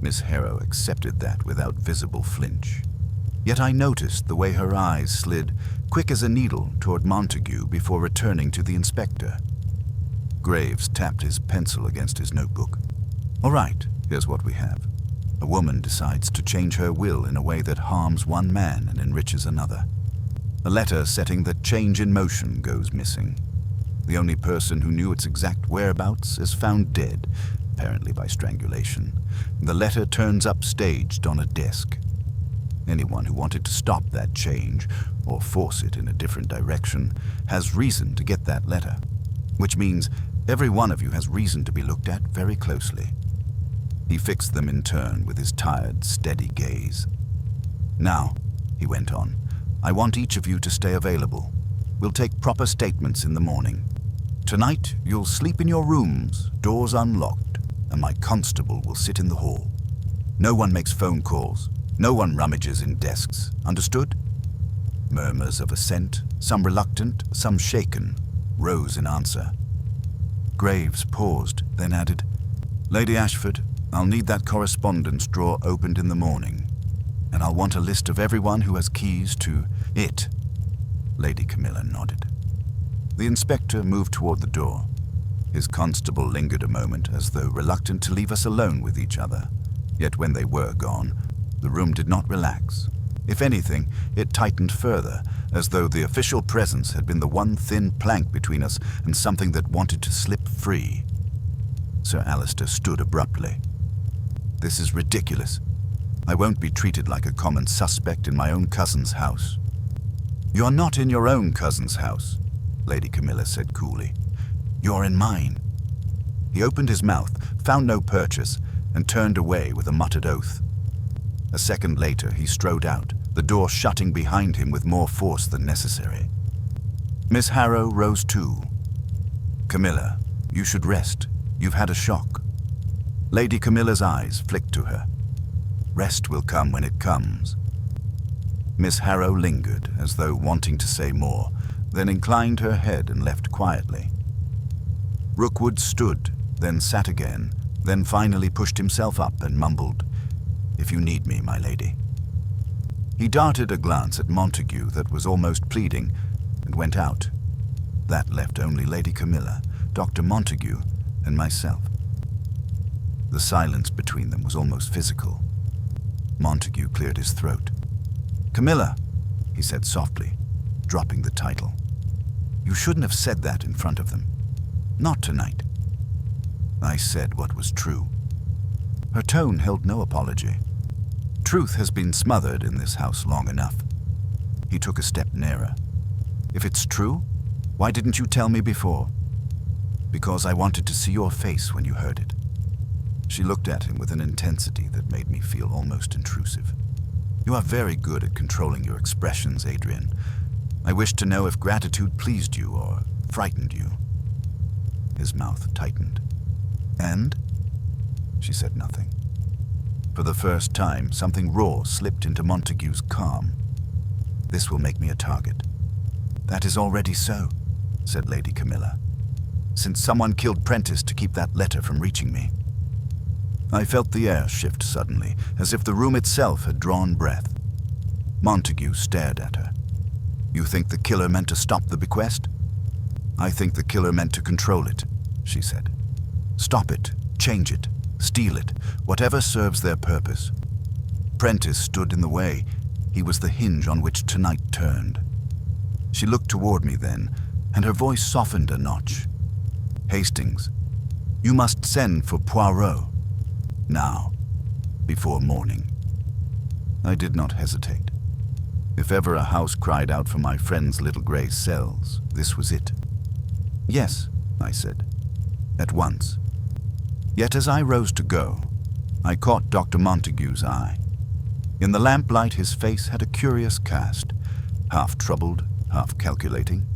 Miss Harrow accepted that without visible flinch. Yet I noticed the way her eyes slid, quick as a needle, toward Montague before returning to the inspector. Graves tapped his pencil against his notebook. "All right, here's what we have. A woman decides to change her will in a way that harms one man and enriches another. A letter setting that change in motion goes missing. The only person who knew its exact whereabouts is found dead, apparently by strangulation. The letter turns up staged on a desk. Anyone who wanted to stop that change, or force it in a different direction, has reason to get that letter. Which means every one of you has reason to be looked at very closely." He fixed them in turn with his tired, steady gaze. "Now," he went on, "I want each of you to stay available. We'll take proper statements in the morning. Tonight, you'll sleep in your rooms, doors unlocked, and my constable will sit in the hall. No one makes phone calls. No one rummages in desks. Understood?" Murmurs of assent, some reluctant, some shaken, rose in answer. Graves paused, then added, "Lady Ashford, I'll need that correspondence drawer opened in the morning, and I'll want a list of everyone who has keys to it." Lady Camilla nodded. The inspector moved toward the door. His constable lingered a moment, as though reluctant to leave us alone with each other. Yet when they were gone, the room did not relax. If anything, it tightened further, as though the official presence had been the one thin plank between us and something that wanted to slip free. Sir Alistair stood abruptly. "This is ridiculous. I won't be treated like a common suspect in my own cousin's house." "You're not in your own cousin's house," Lady Camilla said coolly. "You're in mine." He opened his mouth, found no purchase, and turned away with a muttered oath. A second later, he strode out, the door shutting behind him with more force than necessary. Miss Harrow rose too. "Camilla, you should rest. You've had a shock." Lady Camilla's eyes flicked to her. "Rest will come when it comes." Miss Harrow lingered, as though wanting to say more, then inclined her head and left quietly. Rookwood stood, then sat again, then finally pushed himself up and mumbled, "If you need me, my lady." He darted a glance at Montague that was almost pleading, and went out. That left only Lady Camilla, Dr. Montague, and myself. The silence between them was almost physical. Montague cleared his throat. "Camilla," he said softly, dropping the title. "You shouldn't have said that in front of them. Not tonight." I said what was true. Her tone held no apology. Truth has been smothered in this house long enough. He took a step nearer. "If it's true, why didn't you tell me before?" "Because I wanted to see your face when you heard it." She looked at him with an intensity that made me feel almost intrusive. "You are very good at controlling your expressions, Adrian. I wish to know if gratitude pleased you or frightened you." His mouth tightened. "And?" She said nothing. For the first time, something raw slipped into Montague's calm. "This will make me a target." "That is already so," said Lady Camilla, "since someone killed Prentice to keep that letter from reaching me." I felt the air shift suddenly, as if the room itself had drawn breath. Montague stared at her. "You think the killer meant to stop the bequest?" "I think the killer meant to control it," she said. "Stop it, change it, steal it, whatever serves their purpose. Prentice stood in the way. He was the hinge on which tonight turned." She looked toward me then, and her voice softened a notch. "Hastings, you must send for Poirot. Now, before morning." I did not hesitate. If ever a house cried out for my friend's little gray cells, this was it. "Yes," I said, "at once." Yet as I rose to go, I caught Dr. Montague's eye. In the lamplight, his face had a curious cast, half troubled, half calculating.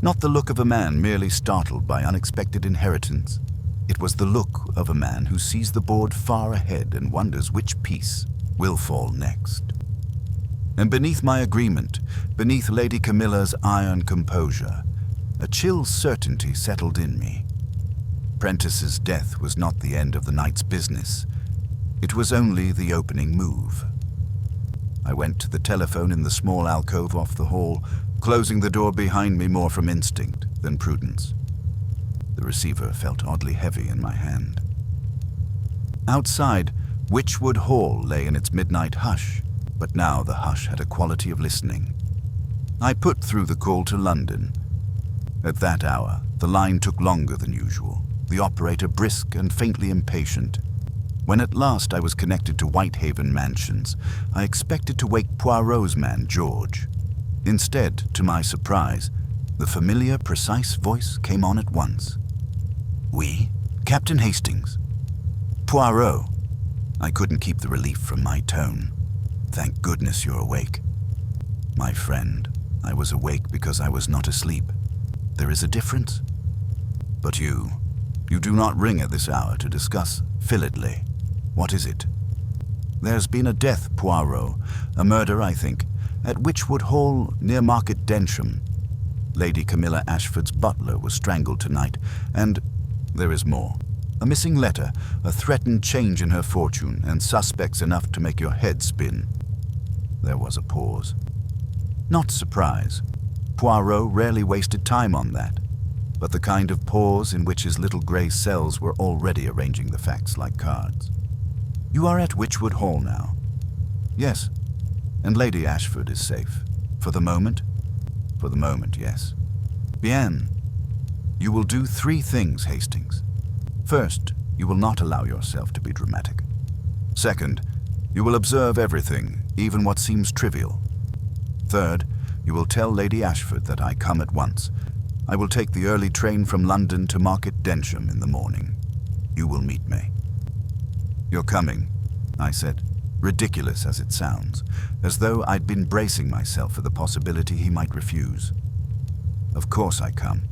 Not the look of a man merely startled by unexpected inheritance. It was the look of a man who sees the board far ahead and wonders which piece will fall next. And beneath my agreement, beneath Lady Camilla's iron composure, a chill certainty settled in me. Prentice's death was not the end of the night's business. It was only the opening move. I went to the telephone in the small alcove off the hall, closing the door behind me more from instinct than prudence. The receiver felt oddly heavy in my hand. Outside, Witchwood Hall lay in its midnight hush, but now the hush had a quality of listening. I put through the call to London. At that hour, the line took longer than usual, the operator brisk and faintly impatient. When at last I was connected to Whitehaven Mansions, I expected to wake Poirot's man, George. Instead, to my surprise, the familiar, precise voice came on at once. "We? Captain Hastings." "Poirot." I couldn't keep the relief from my tone. "Thank goodness you're awake." "My friend, I was awake because I was not asleep. There is a difference." "But you do not ring at this hour to discuss Philidley. What is it?" "There's been a death, Poirot. A murder, I think, at Witchwood Hall near Market Densham. Lady Camilla Ashford's butler was strangled tonight, and there is more. A missing letter, a threatened change in her fortune, and suspects enough to make your head spin." There was a pause. Not surprise. Poirot rarely wasted time on that, but the kind of pause in which his little grey cells were already arranging the facts like cards. "You are at Witchwood Hall now?" "Yes." And Lady Ashford is safe. For the moment? For the moment, yes. Bien. You will do 3 things, Hastings. First, you will not allow yourself to be dramatic. Second, you will observe everything, even what seems trivial. Third, you will tell Lady Ashford that I come at once. I will take the early train from London to Market Densham in the morning. You will meet me. You're coming, I said, ridiculous as it sounds, as though I'd been bracing myself for the possibility he might refuse. Of course I come.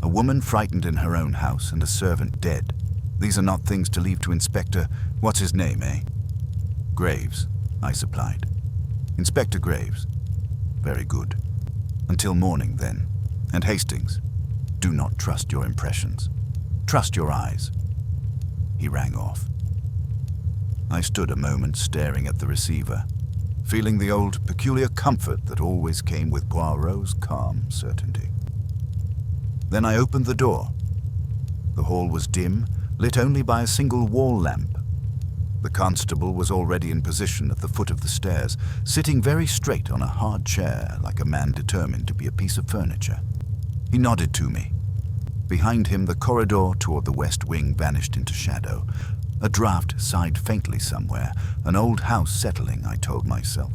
A woman frightened in her own house and a servant dead. These are not things to leave to Inspector, what's his name, eh? Graves, I supplied. Inspector Graves. Very good. Until morning, then. And Hastings, do not trust your impressions. Trust your eyes. He rang off. I stood a moment staring at the receiver, feeling the old peculiar comfort that always came with Poirot's calm certainty. Then I opened the door. The hall was dim, lit only by a single wall lamp. The constable was already in position at the foot of the stairs, sitting very straight on a hard chair like a man determined to be a piece of furniture. He nodded to me. Behind him, the corridor toward the west wing vanished into shadow. A draught sighed faintly somewhere, an old house settling, I told myself.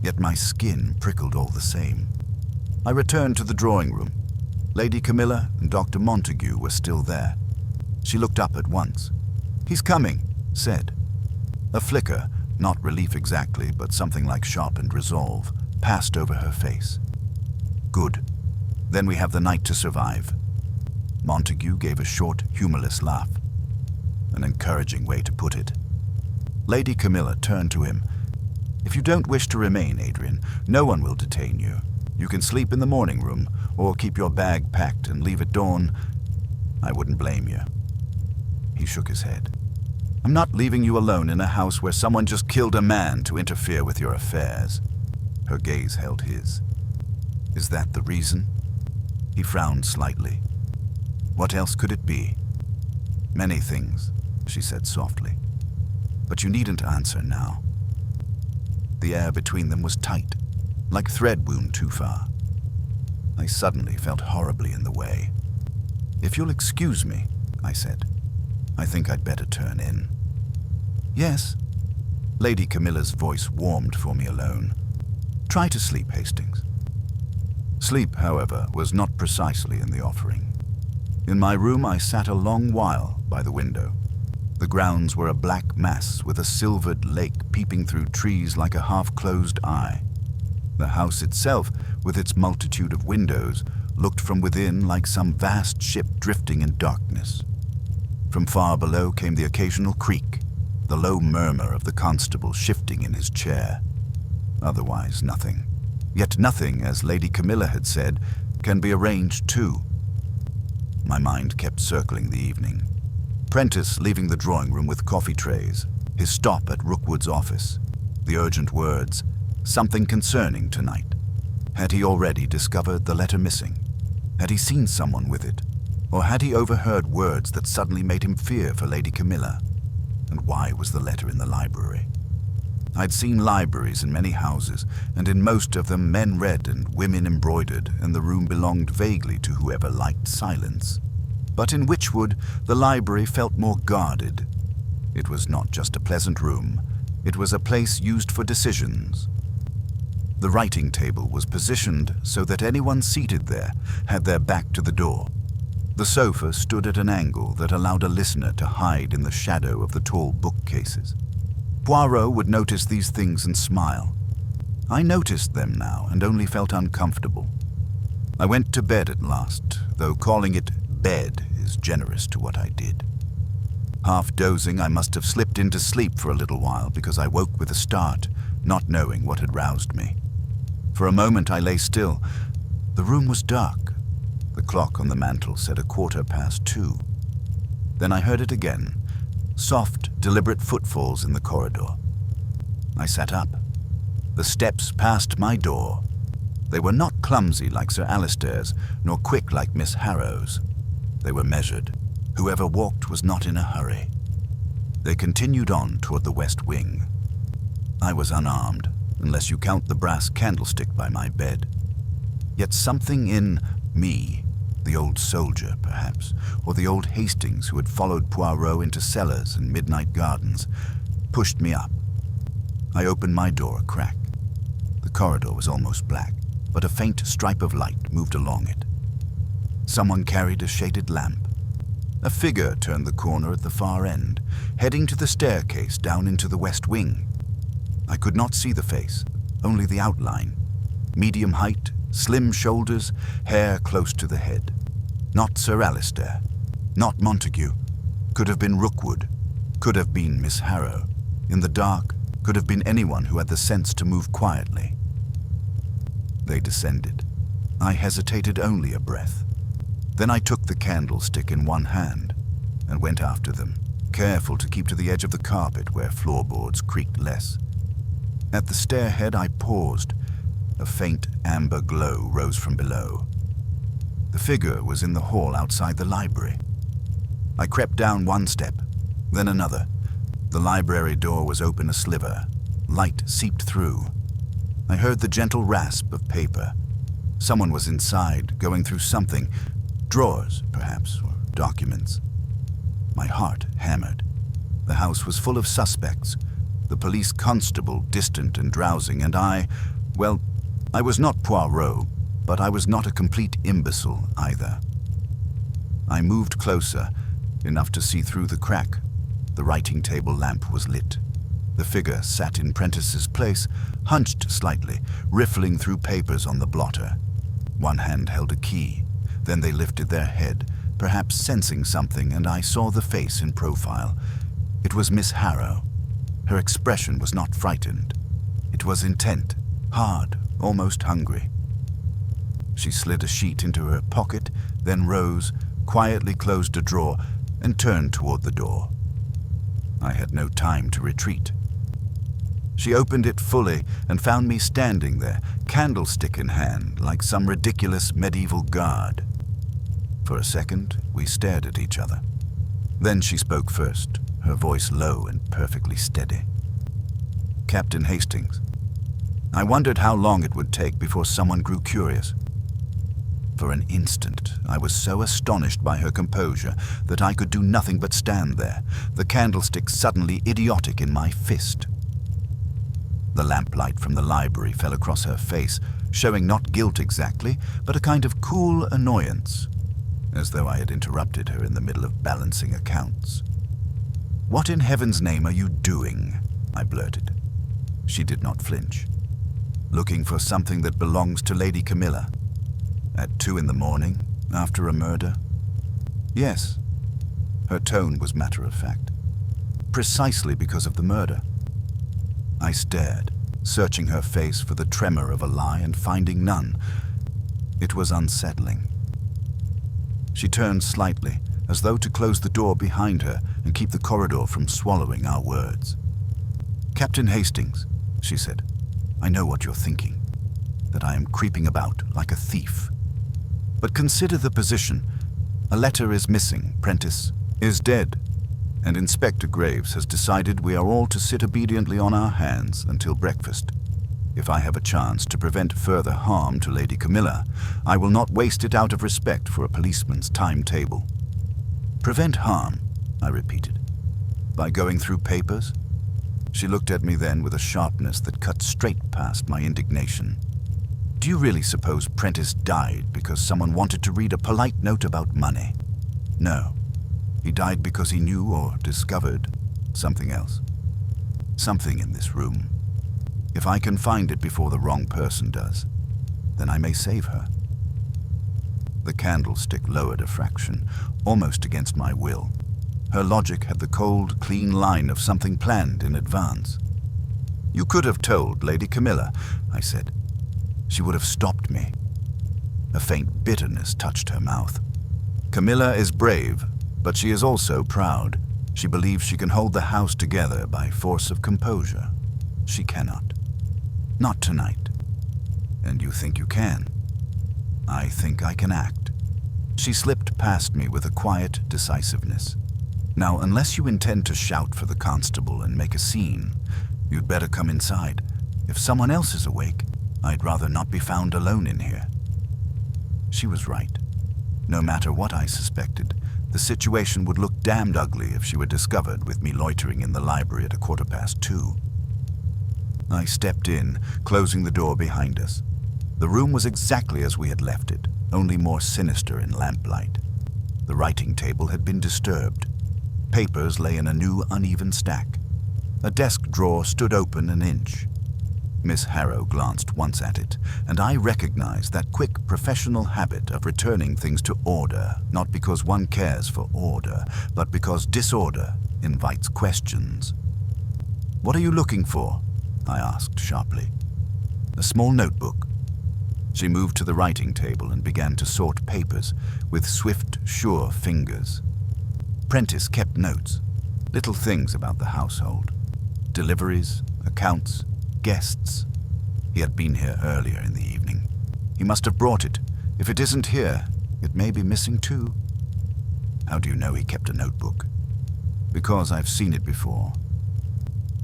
Yet my skin prickled all the same. I returned to the drawing room. Lady Camilla and Dr. Montague were still there. She looked up at once. "He's coming," said. A flicker, not relief exactly, but something like sharpened resolve, passed over her face. "Good. Then we have the night to survive." Montague gave a short, humorless laugh. An encouraging way to put it. Lady Camilla turned to him. "If you don't wish to remain, Adrian, no one will detain you. You can sleep in the morning room, or keep your bag packed and leave at dawn. I wouldn't blame you." He shook his head. "I'm not leaving you alone in a house where someone just killed a man to interfere with your affairs." Her gaze held his. "Is that the reason?" He frowned slightly. "What else could it be?" "Many things," she said softly. "But you needn't answer now." The air between them was tight, like thread wound too far. I suddenly felt horribly in the way. "If you'll excuse me," I said, "I think I'd better turn in." "Yes." Lady Camilla's voice warmed for me alone. "Try to sleep, Hastings." Sleep, however, was not precisely in the offering. In my room I sat a long while by the window. The grounds were a black mass with a silvered lake peeping through trees like a half-closed eye. The house itself, with its multitude of windows, looked from within like some vast ship drifting in darkness. From far below came the occasional creak, the low murmur of the constable shifting in his chair. Otherwise nothing. Yet nothing, as Lady Camilla had said, can be arranged too. My mind kept circling the evening. Prentice leaving the drawing room with coffee trays, his stop at Rookwood's office, the urgent words, "Something concerning tonight." Had he already discovered the letter missing? Had he seen someone with it? Or had he overheard words that suddenly made him fear for Lady Camilla? And why was the letter in the library? I'd seen libraries in many houses, and in most of them men read and women embroidered, and the room belonged vaguely to whoever liked silence. But in Witchwood, the library felt more guarded. It was not just a pleasant room, it was a place used for decisions. The writing table was positioned so that anyone seated there had their back to the door. The sofa stood at an angle that allowed a listener to hide in the shadow of the tall bookcases. Poirot would notice these things and smile. I noticed them now and only felt uncomfortable. I went to bed at last, though calling it bed is generous to what I did. Half dozing, I must have slipped into sleep for a little while because I woke with a start, not knowing what had roused me. For a moment I lay still. The room was dark. The clock on the mantel said 2:15. Then I heard it again. Soft, deliberate footfalls in the corridor. I sat up. The steps passed my door. They were not clumsy like Sir Alistair's, nor quick like Miss Harrow's. They were measured. Whoever walked was not in a hurry. They continued on toward the west wing. I was unarmed, unless you count the brass candlestick by my bed. Yet something in me, the old soldier perhaps, or the old Hastings who had followed Poirot into cellars and midnight gardens, pushed me up. I opened my door a crack. The corridor was almost black, but a faint stripe of light moved along it. Someone carried a shaded lamp. A figure turned the corner at the far end, heading to the staircase down into the west wing. I could not see the face, only the outline. Medium height, slim shoulders, hair close to the head. Not Sir Alistair, not Montague. Could have been Rookwood, could have been Miss Harrow. In the dark, could have been anyone who had the sense to move quietly. They descended. I hesitated only a breath. Then I took the candlestick in one hand and went after them, careful to keep to the edge of the carpet where floorboards creaked less. At the stairhead I paused. A faint amber glow rose from below. The figure was in the hall outside the library. I crept down one step, then another. The library door was open a sliver. Light seeped through. I heard the gentle rasp of paper. Someone was inside, going through something. Drawers, perhaps, or documents. My heart hammered. The house was full of suspects. The police constable, distant and drowsing, and I was not Poirot, but I was not a complete imbecile either. I moved closer, enough to see through the crack. The writing table lamp was lit. The figure sat in Prentice's place, hunched slightly, riffling through papers on the blotter. One hand held a key. Then they lifted their head, perhaps sensing something, and I saw the face in profile. It was Miss Harrow. Her expression was not frightened. It was intent, hard, almost hungry. She slid a sheet into her pocket, then rose, quietly closed a drawer, and turned toward the door. I had no time to retreat. She opened it fully and found me standing there, candlestick in hand, like some ridiculous medieval guard. For a second, we stared at each other. Then she spoke first, her voice low and perfectly steady. "Captain Hastings." I wondered how long it would take before someone grew curious. For an instant, I was so astonished by her composure that I could do nothing but stand there, the candlestick suddenly idiotic in my fist. The lamplight from the library fell across her face, showing not guilt exactly, but a kind of cool annoyance, as though I had interrupted her in the middle of balancing accounts. "What in heaven's name are you doing?" I blurted. She did not flinch. "Looking for something that belongs to Lady Camilla? At 2 a.m, after a murder?" "Yes." Her tone was matter-of-fact. "Precisely because of the murder." I stared, searching her face for the tremor of a lie and finding none. It was unsettling. She turned slightly, as though to close the door behind her and keep the corridor from swallowing our words. "Captain Hastings," she said, "I know what you're thinking, that I am creeping about like a thief. But consider the position. A letter is missing, Prentice is dead, and Inspector Graves has decided we are all to sit obediently on our hands until breakfast. If I have a chance to prevent further harm to Lady Camilla, I will not waste it out of respect for a policeman's timetable." "Prevent harm," I repeated. "By going through papers?" She looked at me then with a sharpness that cut straight past my indignation. "Do you really suppose Prentice died because someone wanted to read a polite note about money? No. He died because he knew or discovered something else. Something in this room. If I can find it before the wrong person does, then I may save her." The candlestick lowered a fraction, almost against my will. Her logic had the cold, clean line of something planned in advance. "You could have told Lady Camilla," I said. She would have stopped me. A faint bitterness touched her mouth. "Camilla is brave, but she is also proud. She believes she can hold the house together by force of composure. She cannot. Not tonight. And you think you can? I think I can act." She slipped past me with a quiet decisiveness. "Now, unless you intend to shout for the constable and make a scene, you'd better come inside. If someone else is awake, I'd rather not be found alone in here. She was right. No matter what I suspected, the situation would look damned ugly if she were discovered with me loitering in the library at 2:15. I stepped in, closing the door behind us. The room was exactly as we had left it, only more sinister in lamplight. The writing table had been disturbed. Papers lay in a new, uneven stack. A desk drawer stood open an inch. Miss Harrow glanced once at it, and I recognized that quick professional habit of returning things to order, not because one cares for order, but because disorder invites questions. "What are you looking for?" I asked sharply. "A small notebook." She moved to the writing table and began to sort papers with swift, sure fingers. Prentice kept notes, little things about the household. Deliveries, accounts, guests. He had been here earlier in the evening. He must have brought it. If it isn't here, it may be missing too. "How do you know he kept a notebook?" "Because I've seen it before."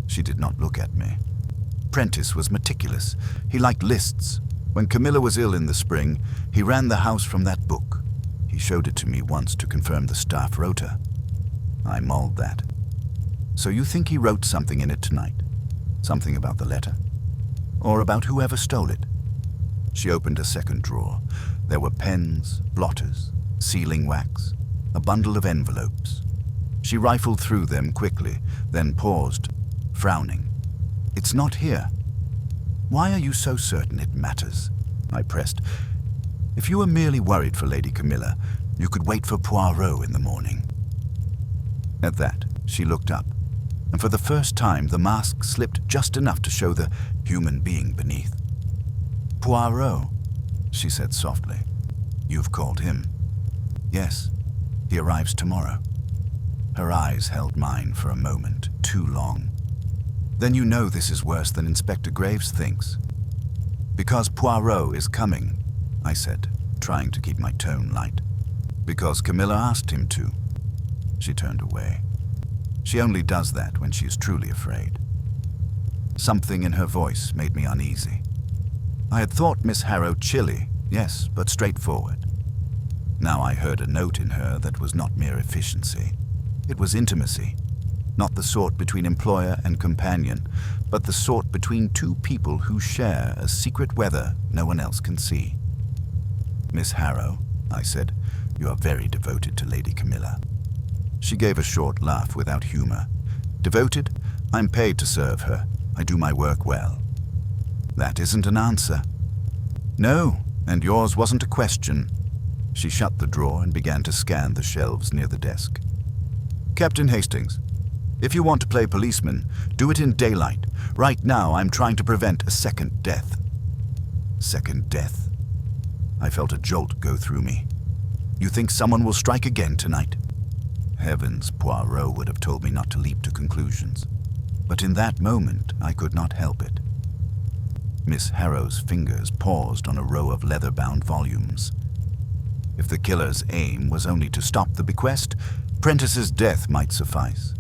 She did not look at me. Prentice was meticulous. He liked lists. When Camilla was ill in the spring, he ran the house from that book. He showed it to me once to confirm the staff rota. I mulled that. "So you think he wrote something in it tonight? Something about the letter? Or about whoever stole it?" She opened a second drawer. There were pens, blotters, sealing wax, a bundle of envelopes. She rifled through them quickly, then paused, frowning. "It's not here." "Why are you so certain it matters?" I pressed. "If you were merely worried for Lady Camilla, you could wait for Poirot in the morning." At that, she looked up, and for the first time the mask slipped just enough to show the human being beneath. "Poirot," she said softly. "You've called him." "Yes, he arrives tomorrow." Her eyes held mine for a moment, too long. "Then you know this is worse than Inspector Graves thinks." "Because Poirot is coming," I said, trying to keep my tone light. "Because Camilla asked him to." She turned away. She only does that when she is truly afraid. Something in her voice made me uneasy. I had thought Miss Harrow chilly, yes, but straightforward. Now I heard a note in her that was not mere efficiency. It was intimacy. Not the sort between employer and companion, but the sort between two people who share a secret weather no one else can see. "Miss Harrow," I said, "you are very devoted to Lady Camilla." She gave a short laugh without humor. "Devoted? I'm paid to serve her. I do my work well." "That isn't an answer." "No, and yours wasn't a question." She shut the drawer and began to scan the shelves near the desk. "Captain Hastings, if you want to play policeman, do it in daylight. Right now, I'm trying to prevent a second death." Second death? I felt a jolt go through me. "You think someone will strike again tonight?" Heavens, Poirot would have told me not to leap to conclusions. But in that moment, I could not help it. Miss Harrow's fingers paused on a row of leather-bound volumes. If the killer's aim was only to stop the bequest, Prentice's death might suffice.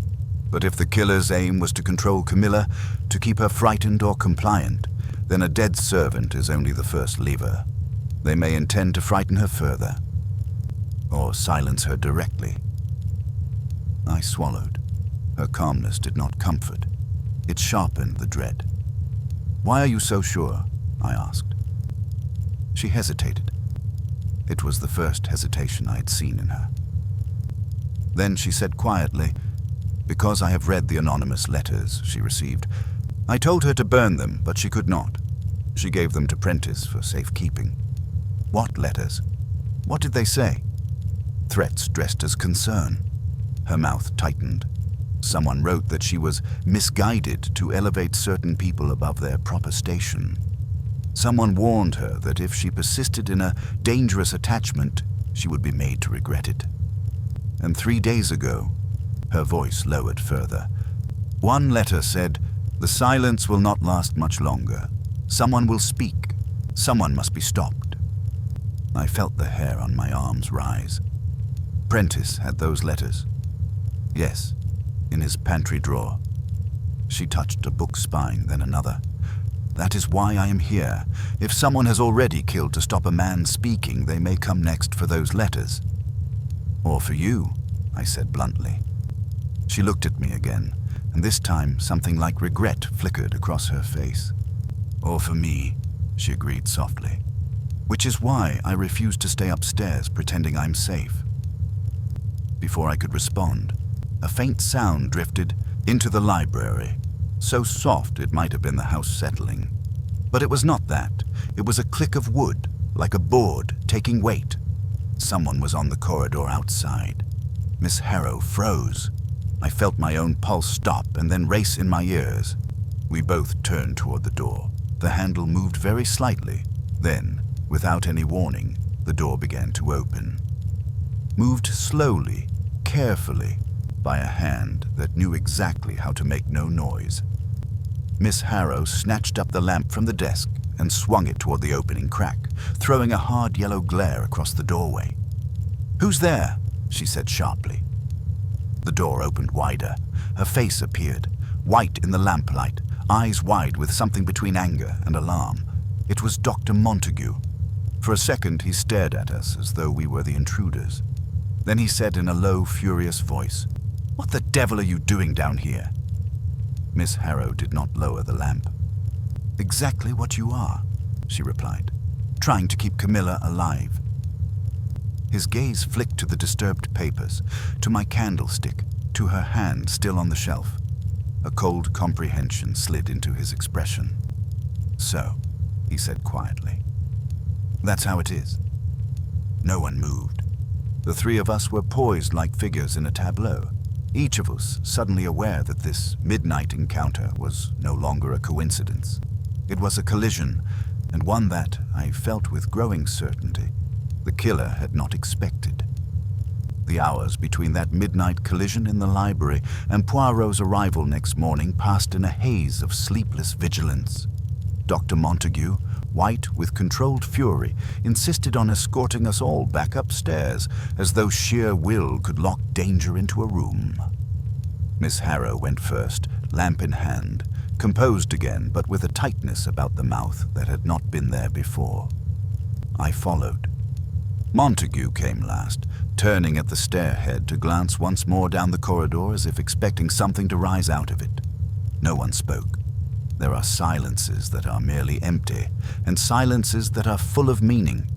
But if the killer's aim was to control Camilla, to keep her frightened or compliant, then a dead servant is only the first lever. They may intend to frighten her further, or silence her directly. I swallowed. Her calmness did not comfort. It sharpened the dread. "Why are you so sure?" I asked. She hesitated. It was the first hesitation I had seen in her. Then she said quietly, "Because I have read the anonymous letters she received. I told her to burn them, but she could not. She gave them to Prentice for safekeeping." "What letters? What did they say?" "Threats dressed as concern." Her mouth tightened. Someone wrote that she was misguided to elevate certain people above their proper station. Someone warned her that if she persisted in a dangerous attachment, she would be made to regret it. And 3 days ago, her voice lowered further. One letter said, "The silence will not last much longer. Someone will speak. Someone must be stopped." I felt the hair on my arms rise. Prentice had those letters. Yes, in his pantry drawer. She touched a book spine, then another. That is why I am here. If someone has already killed to stop a man speaking, they may come next for those letters. Or for you, I said bluntly. She looked at me again, and this time something like regret flickered across her face. Or for me, she agreed softly. Which is why I refused to stay upstairs pretending I'm safe. Before I could respond, a faint sound drifted into the library, so soft it might have been the house settling. But it was not that. It was a click of wood, like a board taking weight. Someone was on the corridor outside. Miss Harrow froze. I felt my own pulse stop and then race in my ears. We both turned toward the door. The handle moved very slightly. Then, without any warning, the door began to open. Moved slowly, carefully, by a hand that knew exactly how to make no noise. Miss Harrow snatched up the lamp from the desk and swung it toward the opening crack, throwing a hard yellow glare across the doorway. "Who's there?" she said sharply. The door opened wider. Her face appeared, white in the lamplight, eyes wide with something between anger and alarm. It was Dr. Montague. For a second he stared at us as though we were the intruders. Then he said in a low, furious voice, "What the devil are you doing down here?" Miss Harrow did not lower the lamp. "Exactly what you are," she replied, "trying to keep Camilla alive." His gaze flicked to the disturbed papers, to my candlestick, to her hand still on the shelf. A cold comprehension slid into his expression. "So," he said quietly, "that's how it is." No one moved. The three of us were poised like figures in a tableau, each of us suddenly aware that this midnight encounter was no longer a coincidence. It was a collision, and one that, I felt with growing certainty, the killer had not expected. The hours between that midnight collision in the library and Poirot's arrival next morning passed in a haze of sleepless vigilance. Dr. Montague, white with controlled fury, insisted on escorting us all back upstairs, as though sheer will could lock danger into a room. Miss Harrow went first, lamp in hand, composed again, but with a tightness about the mouth that had not been there before. I followed. Montague came last, turning at the stairhead to glance once more down the corridor as if expecting something to rise out of it. No one spoke. There are silences that are merely empty, and silences that are full of meaning.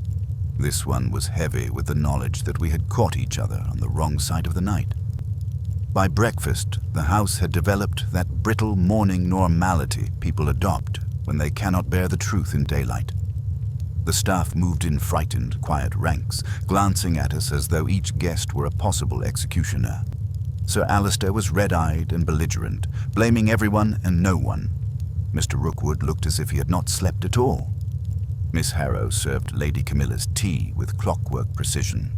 This one was heavy with the knowledge that we had caught each other on the wrong side of the night. By breakfast, the house had developed that brittle morning normality people adopt when they cannot bear the truth in daylight. The staff moved in frightened, quiet ranks, glancing at us as though each guest were a possible executioner. Sir Alistair was red-eyed and belligerent, blaming everyone and no one. Mr. Rookwood looked as if he had not slept at all. Miss Harrow served Lady Camilla's tea with clockwork precision.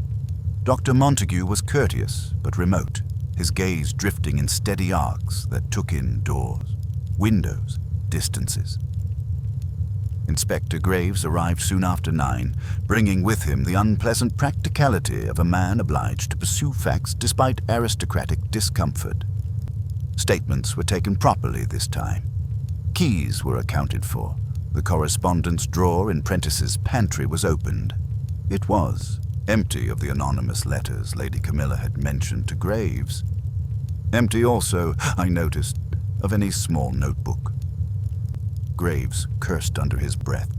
Dr. Montague was courteous but remote, his gaze drifting in steady arcs that took in doors, windows, distances. Inspector Graves arrived soon after 9, bringing with him the unpleasant practicality of a man obliged to pursue facts despite aristocratic discomfort. Statements were taken properly this time. Keys were accounted for. The correspondence drawer in Prentice's pantry was opened. It was empty of the anonymous letters Lady Camilla had mentioned to Graves. Empty also, I noticed, of any small notebook. Graves cursed under his breath.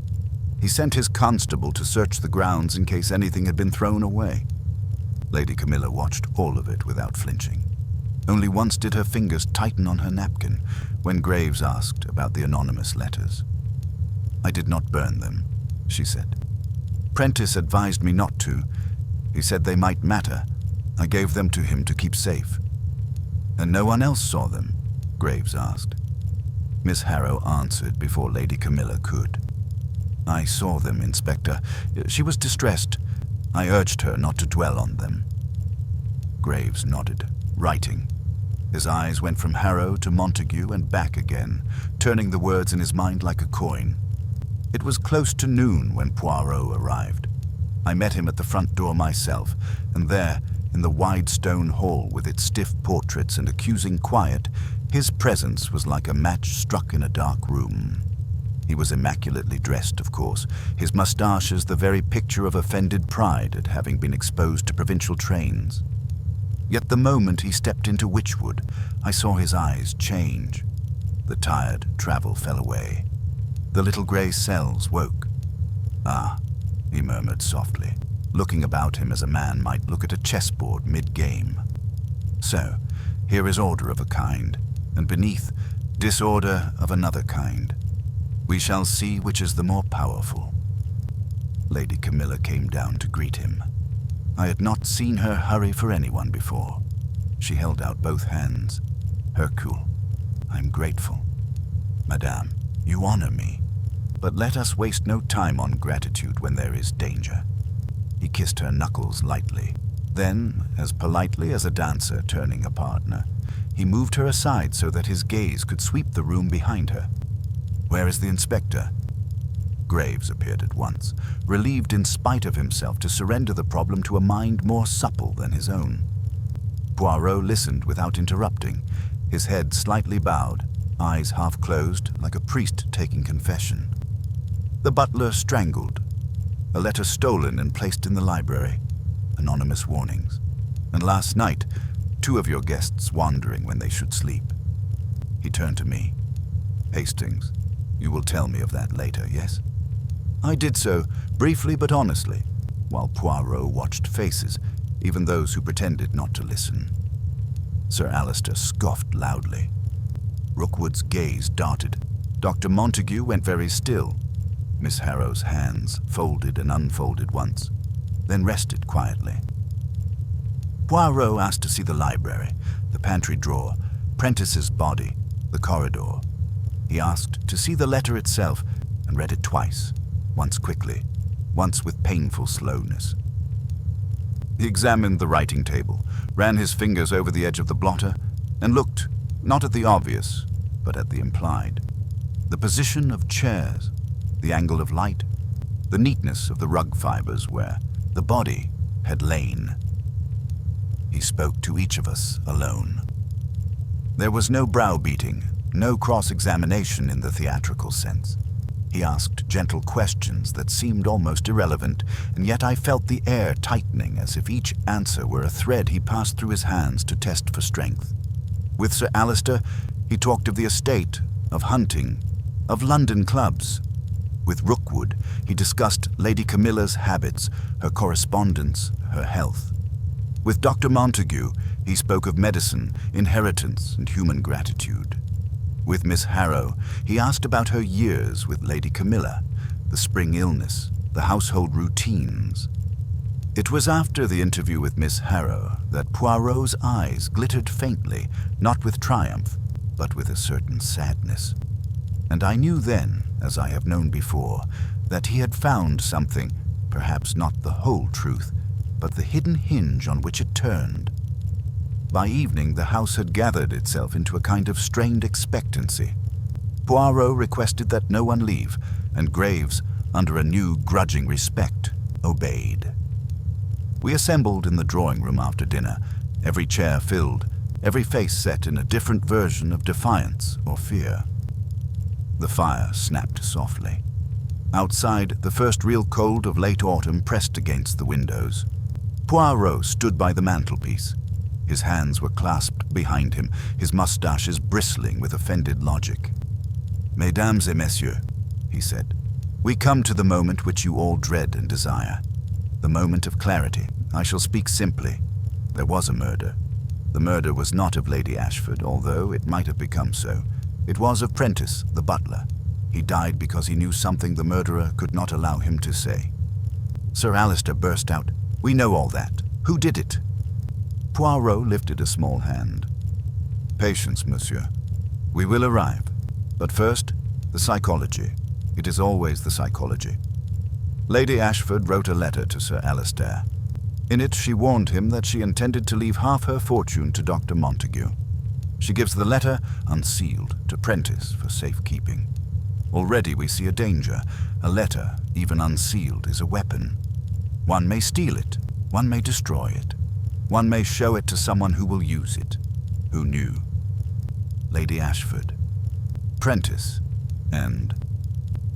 He sent his constable to search the grounds in case anything had been thrown away. Lady Camilla watched all of it without flinching. Only once did her fingers tighten on her napkin when Graves asked about the anonymous letters. "I did not burn them," she said. "Prentice advised me not to. He said they might matter. I gave them to him to keep safe." "And no one else saw them?" Graves asked. Miss Harrow answered before Lady Camilla could. "I saw them, Inspector. She was distressed. I urged her not to dwell on them." Graves nodded, writing. His eyes went from Harrow to Montague and back again, turning the words in his mind like a coin. It was close to noon when Poirot arrived. I met him at the front door myself, and there, in the wide stone hall with its stiff portraits and accusing quiet, his presence was like a match struck in a dark room. He was immaculately dressed, of course, his moustaches the very picture of offended pride at having been exposed to provincial trains. Yet the moment he stepped into Witchwood, I saw his eyes change. The tired travel fell away. The little grey cells woke. "Ah," he murmured softly, looking about him as a man might look at a chessboard mid-game. "So, here is order of a kind, and beneath, disorder of another kind. We shall see which is the more powerful." Lady Camilla came down to greet him. I had not seen her hurry for anyone before. She held out both hands. "Hercule, I'm grateful. Madame, you honor me. But let us waste no time on gratitude when there is danger." He kissed her knuckles lightly. Then, as politely as a dancer turning a partner, he moved her aside so that his gaze could sweep the room behind her. "Where is the inspector?" Graves appeared at once, relieved in spite of himself to surrender the problem to a mind more supple than his own. Poirot listened without interrupting, his head slightly bowed, eyes half closed like a priest taking confession. The butler strangled. A letter stolen and placed in the library. Anonymous warnings. And last night, 2 of your guests wandering when they should sleep. He turned to me. "Hastings, you will tell me of that later, yes?" I did so, briefly but honestly, while Poirot watched faces, even those who pretended not to listen. Sir Alistair scoffed loudly. Rookwood's gaze darted. Dr. Montague went very still. Miss Harrow's hands folded and unfolded once, then rested quietly. Poirot asked to see the library, the pantry drawer, Prentice's body, the corridor. He asked to see the letter itself and read it twice, once quickly, once with painful slowness. He examined the writing table, ran his fingers over the edge of the blotter, and looked not at the obvious, but at the implied. The position of chairs, the angle of light, the neatness of the rug fibers where the body had lain. He spoke to each of us alone. There was no browbeating, no cross-examination in the theatrical sense. He asked gentle questions that seemed almost irrelevant, and yet I felt the air tightening as if each answer were a thread he passed through his hands to test for strength. With Sir Alistair, he talked of the estate, of hunting, of London clubs. With Rookwood, he discussed Lady Camilla's habits, her correspondence, her health. With Dr. Montague, he spoke of medicine, inheritance, and human gratitude. With Miss Harrow, he asked about her years with Lady Camilla, the spring illness, the household routines. It was after the interview with Miss Harrow that Poirot's eyes glittered faintly, not with triumph, but with a certain sadness. And I knew then, as I have known before, that he had found something, perhaps not the whole truth, but the hidden hinge on which it turned. By evening, the house had gathered itself into a kind of strained expectancy. Poirot requested that no one leave, and Graves, under a new grudging respect, obeyed. We assembled in the drawing room after dinner, every chair filled, every face set in a different version of defiance or fear. The fire snapped softly. Outside, the first real cold of late autumn pressed against the windows. Poirot stood by the mantelpiece. His hands were clasped behind him, his mustaches bristling with offended logic. "Mesdames et messieurs," he said, "we come to the moment which you all dread and desire. The moment of clarity. I shall speak simply. There was a murder. The murder was not of Lady Ashford, although it might have become so. It was of Prentice, the butler. He died because he knew something the murderer could not allow him to say." Sir Alistair burst out, "We know all that. Who did it?" Poirot lifted a small hand. "Patience, monsieur. We will arrive. But first, the psychology. It is always the psychology. Lady Ashford wrote a letter to Sir Alistair. In it, she warned him that she intended to leave half her fortune to Dr. Montague. She gives the letter, unsealed, to Prentice for safekeeping. Already we see a danger. A letter, even unsealed, is a weapon. One may steal it. One may destroy it. One may show it to someone who will use it. Who knew? Lady Ashford, Prentice, and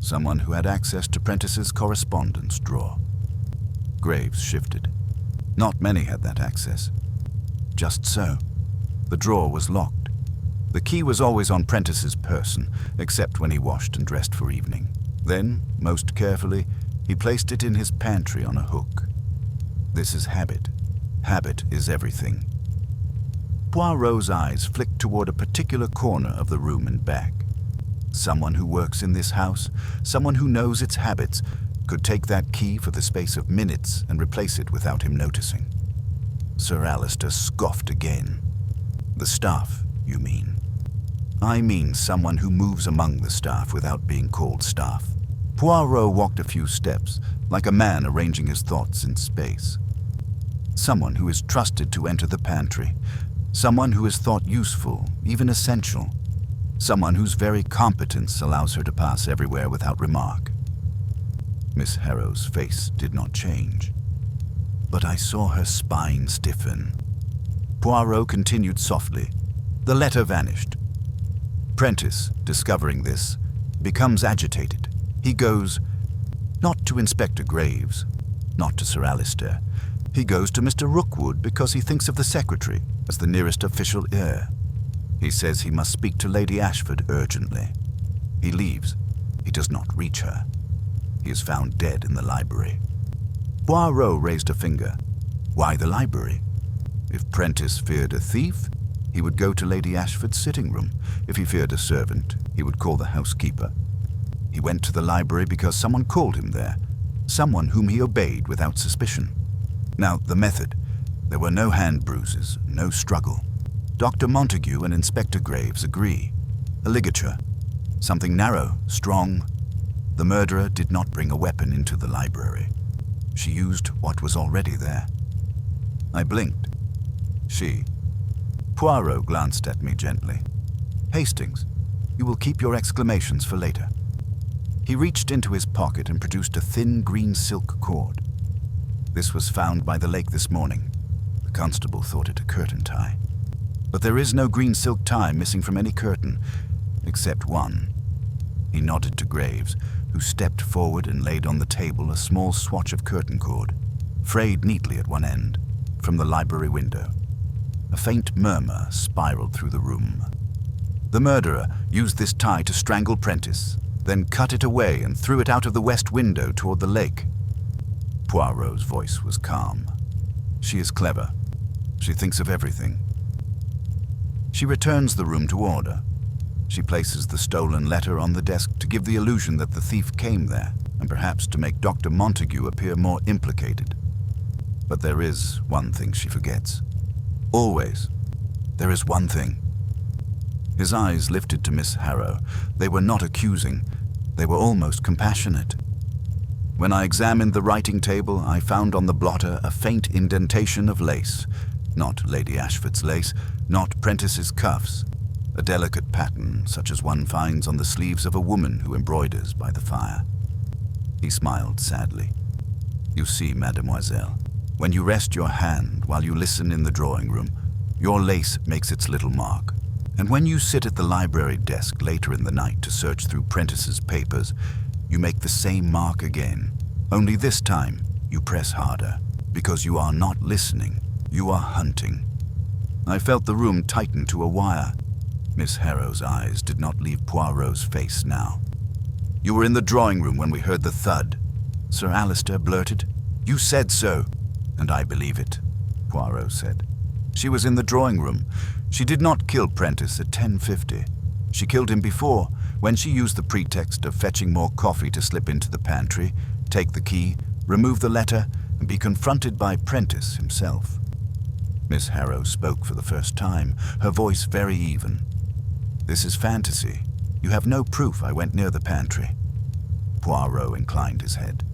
Someone who had access to Prentice's correspondence drawer. Graves shifted. Not many had that access. Just so. The drawer was locked. The key was always on Prentice's person, except when he washed and dressed for evening. Then, most carefully, he placed it in his pantry on a hook. This is habit. Habit is everything. Poirot's eyes flicked toward a particular corner of the room and back. Someone who works in this house, someone who knows its habits, could take that key for the space of minutes and replace it without him noticing. Sir Alister scoffed again. The staff, you mean? I mean someone who moves among the staff without being called staff. Poirot walked a few steps, like a man arranging his thoughts in space. Someone who is trusted to enter the pantry. Someone who is thought useful, even essential. Someone whose very competence allows her to pass everywhere without remark. Miss Harrow's face did not change, but I saw her spine stiffen. Poirot continued softly. The letter vanished. Prentice, discovering this, becomes agitated. He goes, not to Inspector Graves, not to Sir Alister. He goes to Mr. Rookwood because he thinks of the secretary as the nearest official heir. He says he must speak to Lady Ashford urgently. He leaves. He does not reach her. He is found dead in the library. Poirot raised a finger. Why the library? If Prentice feared a thief, he would go to Lady Ashford's sitting room. If he feared a servant, he would call the housekeeper. He went to the library because someone called him there, someone whom he obeyed without suspicion. Now, the method. There were no hand bruises, no struggle. Dr. Montague and Inspector Graves agree. A ligature. Something narrow, strong. The murderer did not bring a weapon into the library. She used what was already there. I blinked. She. Poirot glanced at me gently. Hastings, you will keep your exclamations for later. He reached into his pocket and produced a thin green silk cord. This was found by the lake this morning. The constable thought it a curtain tie. But there is no green silk tie missing from any curtain, except one. He nodded to Graves, who stepped forward and laid on the table a small swatch of curtain cord, frayed neatly at one end, from the library window. A faint murmur spiraled through the room. The murderer used this tie to strangle Prentice, then cut it away and threw it out of the west window toward the lake. Poirot's voice was calm. She is clever. She thinks of everything. She returns the room to order. She places the stolen letter on the desk to give the illusion that the thief came there, and perhaps to make Dr. Montague appear more implicated. But there is one thing she forgets. Always. There is one thing. His eyes lifted to Miss Harrow. They were not accusing. They were almost compassionate. When I examined the writing table, I found on the blotter a faint indentation of lace. Not Lady Ashford's lace, not Prentice's cuffs. A delicate pattern, such as one finds on the sleeves of a woman who embroiders by the fire. He smiled sadly. You see, mademoiselle, when you rest your hand while you listen in the drawing room, your lace makes its little mark. And when you sit at the library desk later in the night to search through Prentice's papers, you make the same mark again. Only this time, you press harder, because you are not listening, you are hunting. I felt the room tighten to a wire. Miss Harrow's eyes did not leave Poirot's face now. You were in the drawing room when we heard the thud. Sir Alister blurted. You said so. And I believe it, Poirot said. She was in the drawing room. She did not kill Prentice at 10:50. She killed him before, when she used the pretext of fetching more coffee to slip into the pantry, take the key, remove the letter, and be confronted by Prentice himself. Miss Harrow spoke for the first time, her voice very even. This is fantasy. You have no proof I went near the pantry. Poirot inclined his head.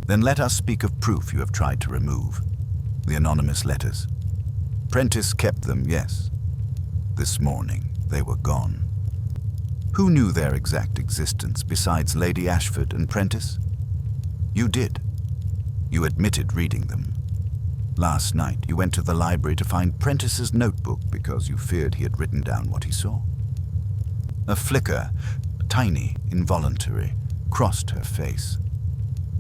Then let us speak of proof you have tried to remove. The anonymous letters. Prentice kept them, yes. This morning, they were gone. Who knew their exact existence besides Lady Ashford and Prentice? You did. You admitted reading them. Last night, you went to the library to find Prentice's notebook because you feared he had written down what he saw. A flicker, tiny, involuntary. You knew he crossed her face.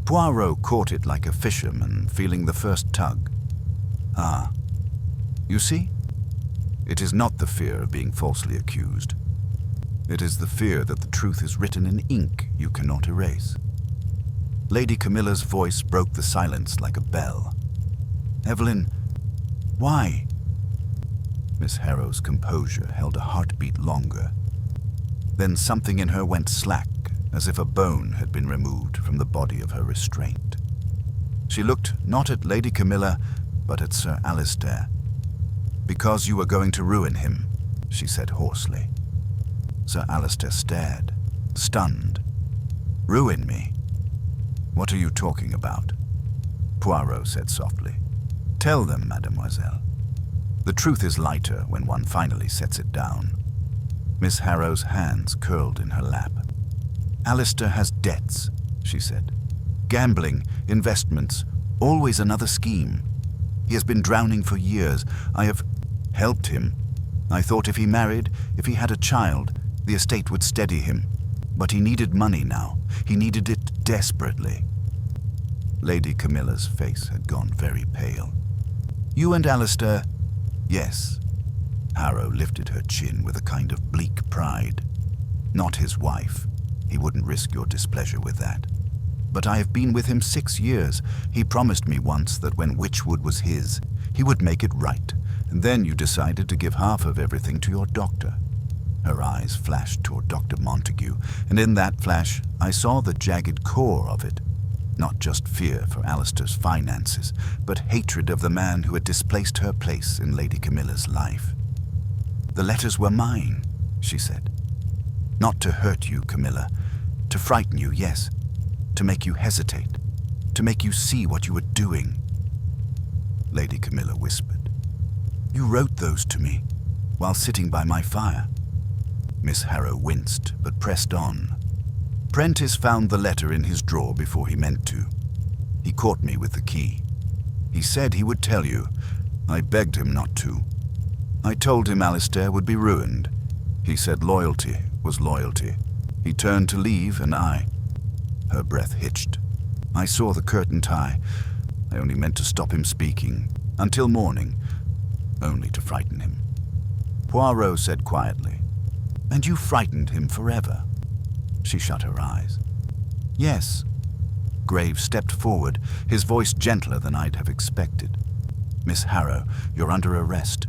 Poirot caught it like a fisherman feeling the first tug. Ah, you see? It is not the fear of being falsely accused. It is the fear that the truth is written in ink you cannot erase. Lady Camilla's voice broke the silence like a bell. Evelyn, why? Miss Harrow's composure held a heartbeat longer. Then something in her went slack, as if a bone had been removed from the body of her restraint. She looked not at Lady Camilla, but at Sir Alistair. Because you were going to ruin him, she said hoarsely. Sir Alistair stared, stunned. Ruin me? What are you talking about? Poirot said softly. Tell them, mademoiselle. The truth is lighter when one finally sets it down. Miss Harrow's hands curled in her lap. Alistair has debts, she said. Gambling, investments, always another scheme. He has been drowning for years. I have helped him. I thought if he married, if he had a child, the estate would steady him. But he needed money now. He needed it desperately. Lady Camilla's face had gone very pale. You and Alistair? Yes. Harrow lifted her chin with a kind of bleak pride. Not his wife. He wouldn't risk your displeasure with that. But I have been with him 6 years. He promised me once that when Witchwood was his, he would make it right. And then you decided to give half of everything to your doctor. Her eyes flashed toward Dr. Montague, and in that flash I saw the jagged core of it. Not just fear for Alistair's finances, but hatred of the man who had displaced her place in Lady Camilla's life. The letters were mine, she said. Not to hurt you, Camilla. To frighten you, yes. To make you hesitate. To make you see what you were doing. Lady Camilla whispered. You wrote those to me, while sitting by my fire. Miss Harrow winced, but pressed on. Prentice found the letter in his drawer before he meant to. He caught me with the key. He said he would tell you. I begged him not to. I told him Alistair would be ruined. He said loyalty was loyalty. He turned to leave, and Her breath hitched. I saw the curtain tie. I only meant to stop him speaking, until morning, only to frighten him. Poirot said quietly, And you frightened him forever? She shut her eyes. Yes. Graves stepped forward, his voice gentler than I'd have expected. Miss Harrow, you're under arrest.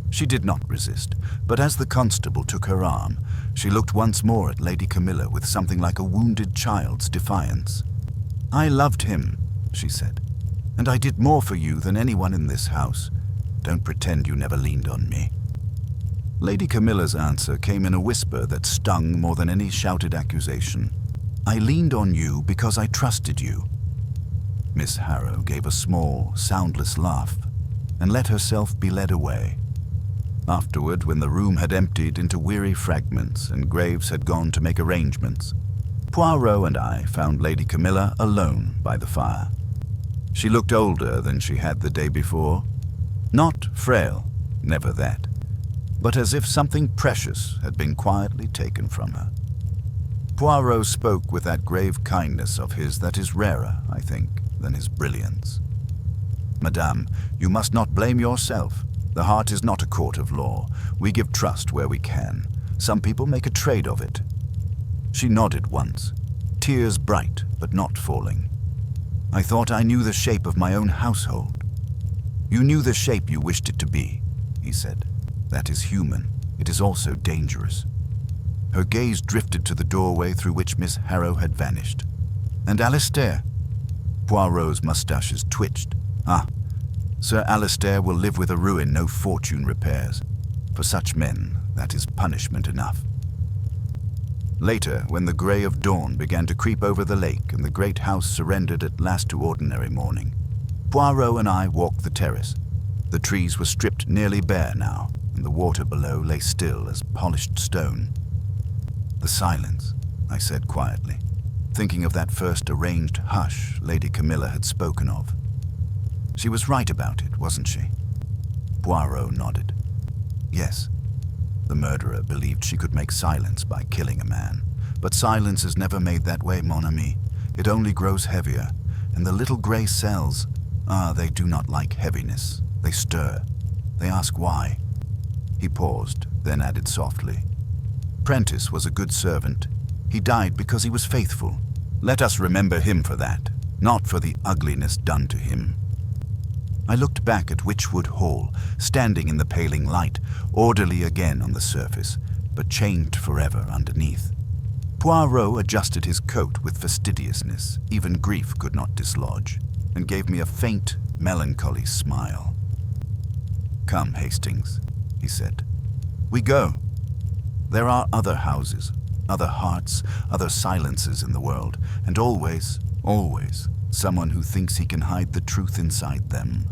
She did not resist, but as the constable took her arm, she looked once more at Lady Camilla with something like a wounded child's defiance. I loved him, she said, and I did more for you than anyone in this house. Don't pretend you never leaned on me. Lady Camilla's answer came in a whisper that stung more than any shouted accusation. I leaned on you because I trusted you. Miss Harrow gave a small, soundless laugh and let herself be led away. Afterward, when the room had emptied into weary fragments and Graves had gone to make arrangements, Poirot and I found Lady Camilla alone by the fire. She looked older than she had the day before. Not frail, never that, but as if something precious had been quietly taken from her. Poirot spoke with that grave kindness of his that is rarer, I think, than his brilliance. Madame, you must not blame yourself. The heart is not a court of law. We give trust where we can. Some people make a trade of it. She nodded once, tears bright but not falling. I thought I knew the shape of my own household. You knew the shape you wished it to be, he said. That is human. It is also dangerous. Her gaze drifted to the doorway through which Miss Harrow had vanished. And Alistair? Poirot's mustaches twitched. Sir Alistair will live with a ruin no fortune repairs. For such men, that is punishment enough. Later, when the grey of dawn began to creep over the lake and the great house surrendered at last to ordinary morning, Poirot and I walked the terrace. The trees were stripped nearly bare now, and the water below lay still as polished stone. The silence, I said quietly, thinking of that first arranged hush Lady Camilla had spoken of. She was right about it, wasn't she? Poirot nodded. Yes. The murderer believed she could make silence by killing a man, But silence is never made that way, mon ami. It only grows heavier, and the little grey cells, they do not like heaviness. They stir. They ask why. He paused, then added softly, Prentice was a good servant. He died because he was faithful. Let us remember him for that, not for the ugliness done to him. I looked back at Witchwood Hall, standing in the paling light, orderly again on the surface, but chained forever underneath. Poirot adjusted his coat with fastidiousness even grief could not dislodge, and gave me a faint, melancholy smile. "Come, Hastings," he said. "We go. There are other houses, other hearts, other silences in the world, and always, always, someone who thinks he can hide the truth inside them."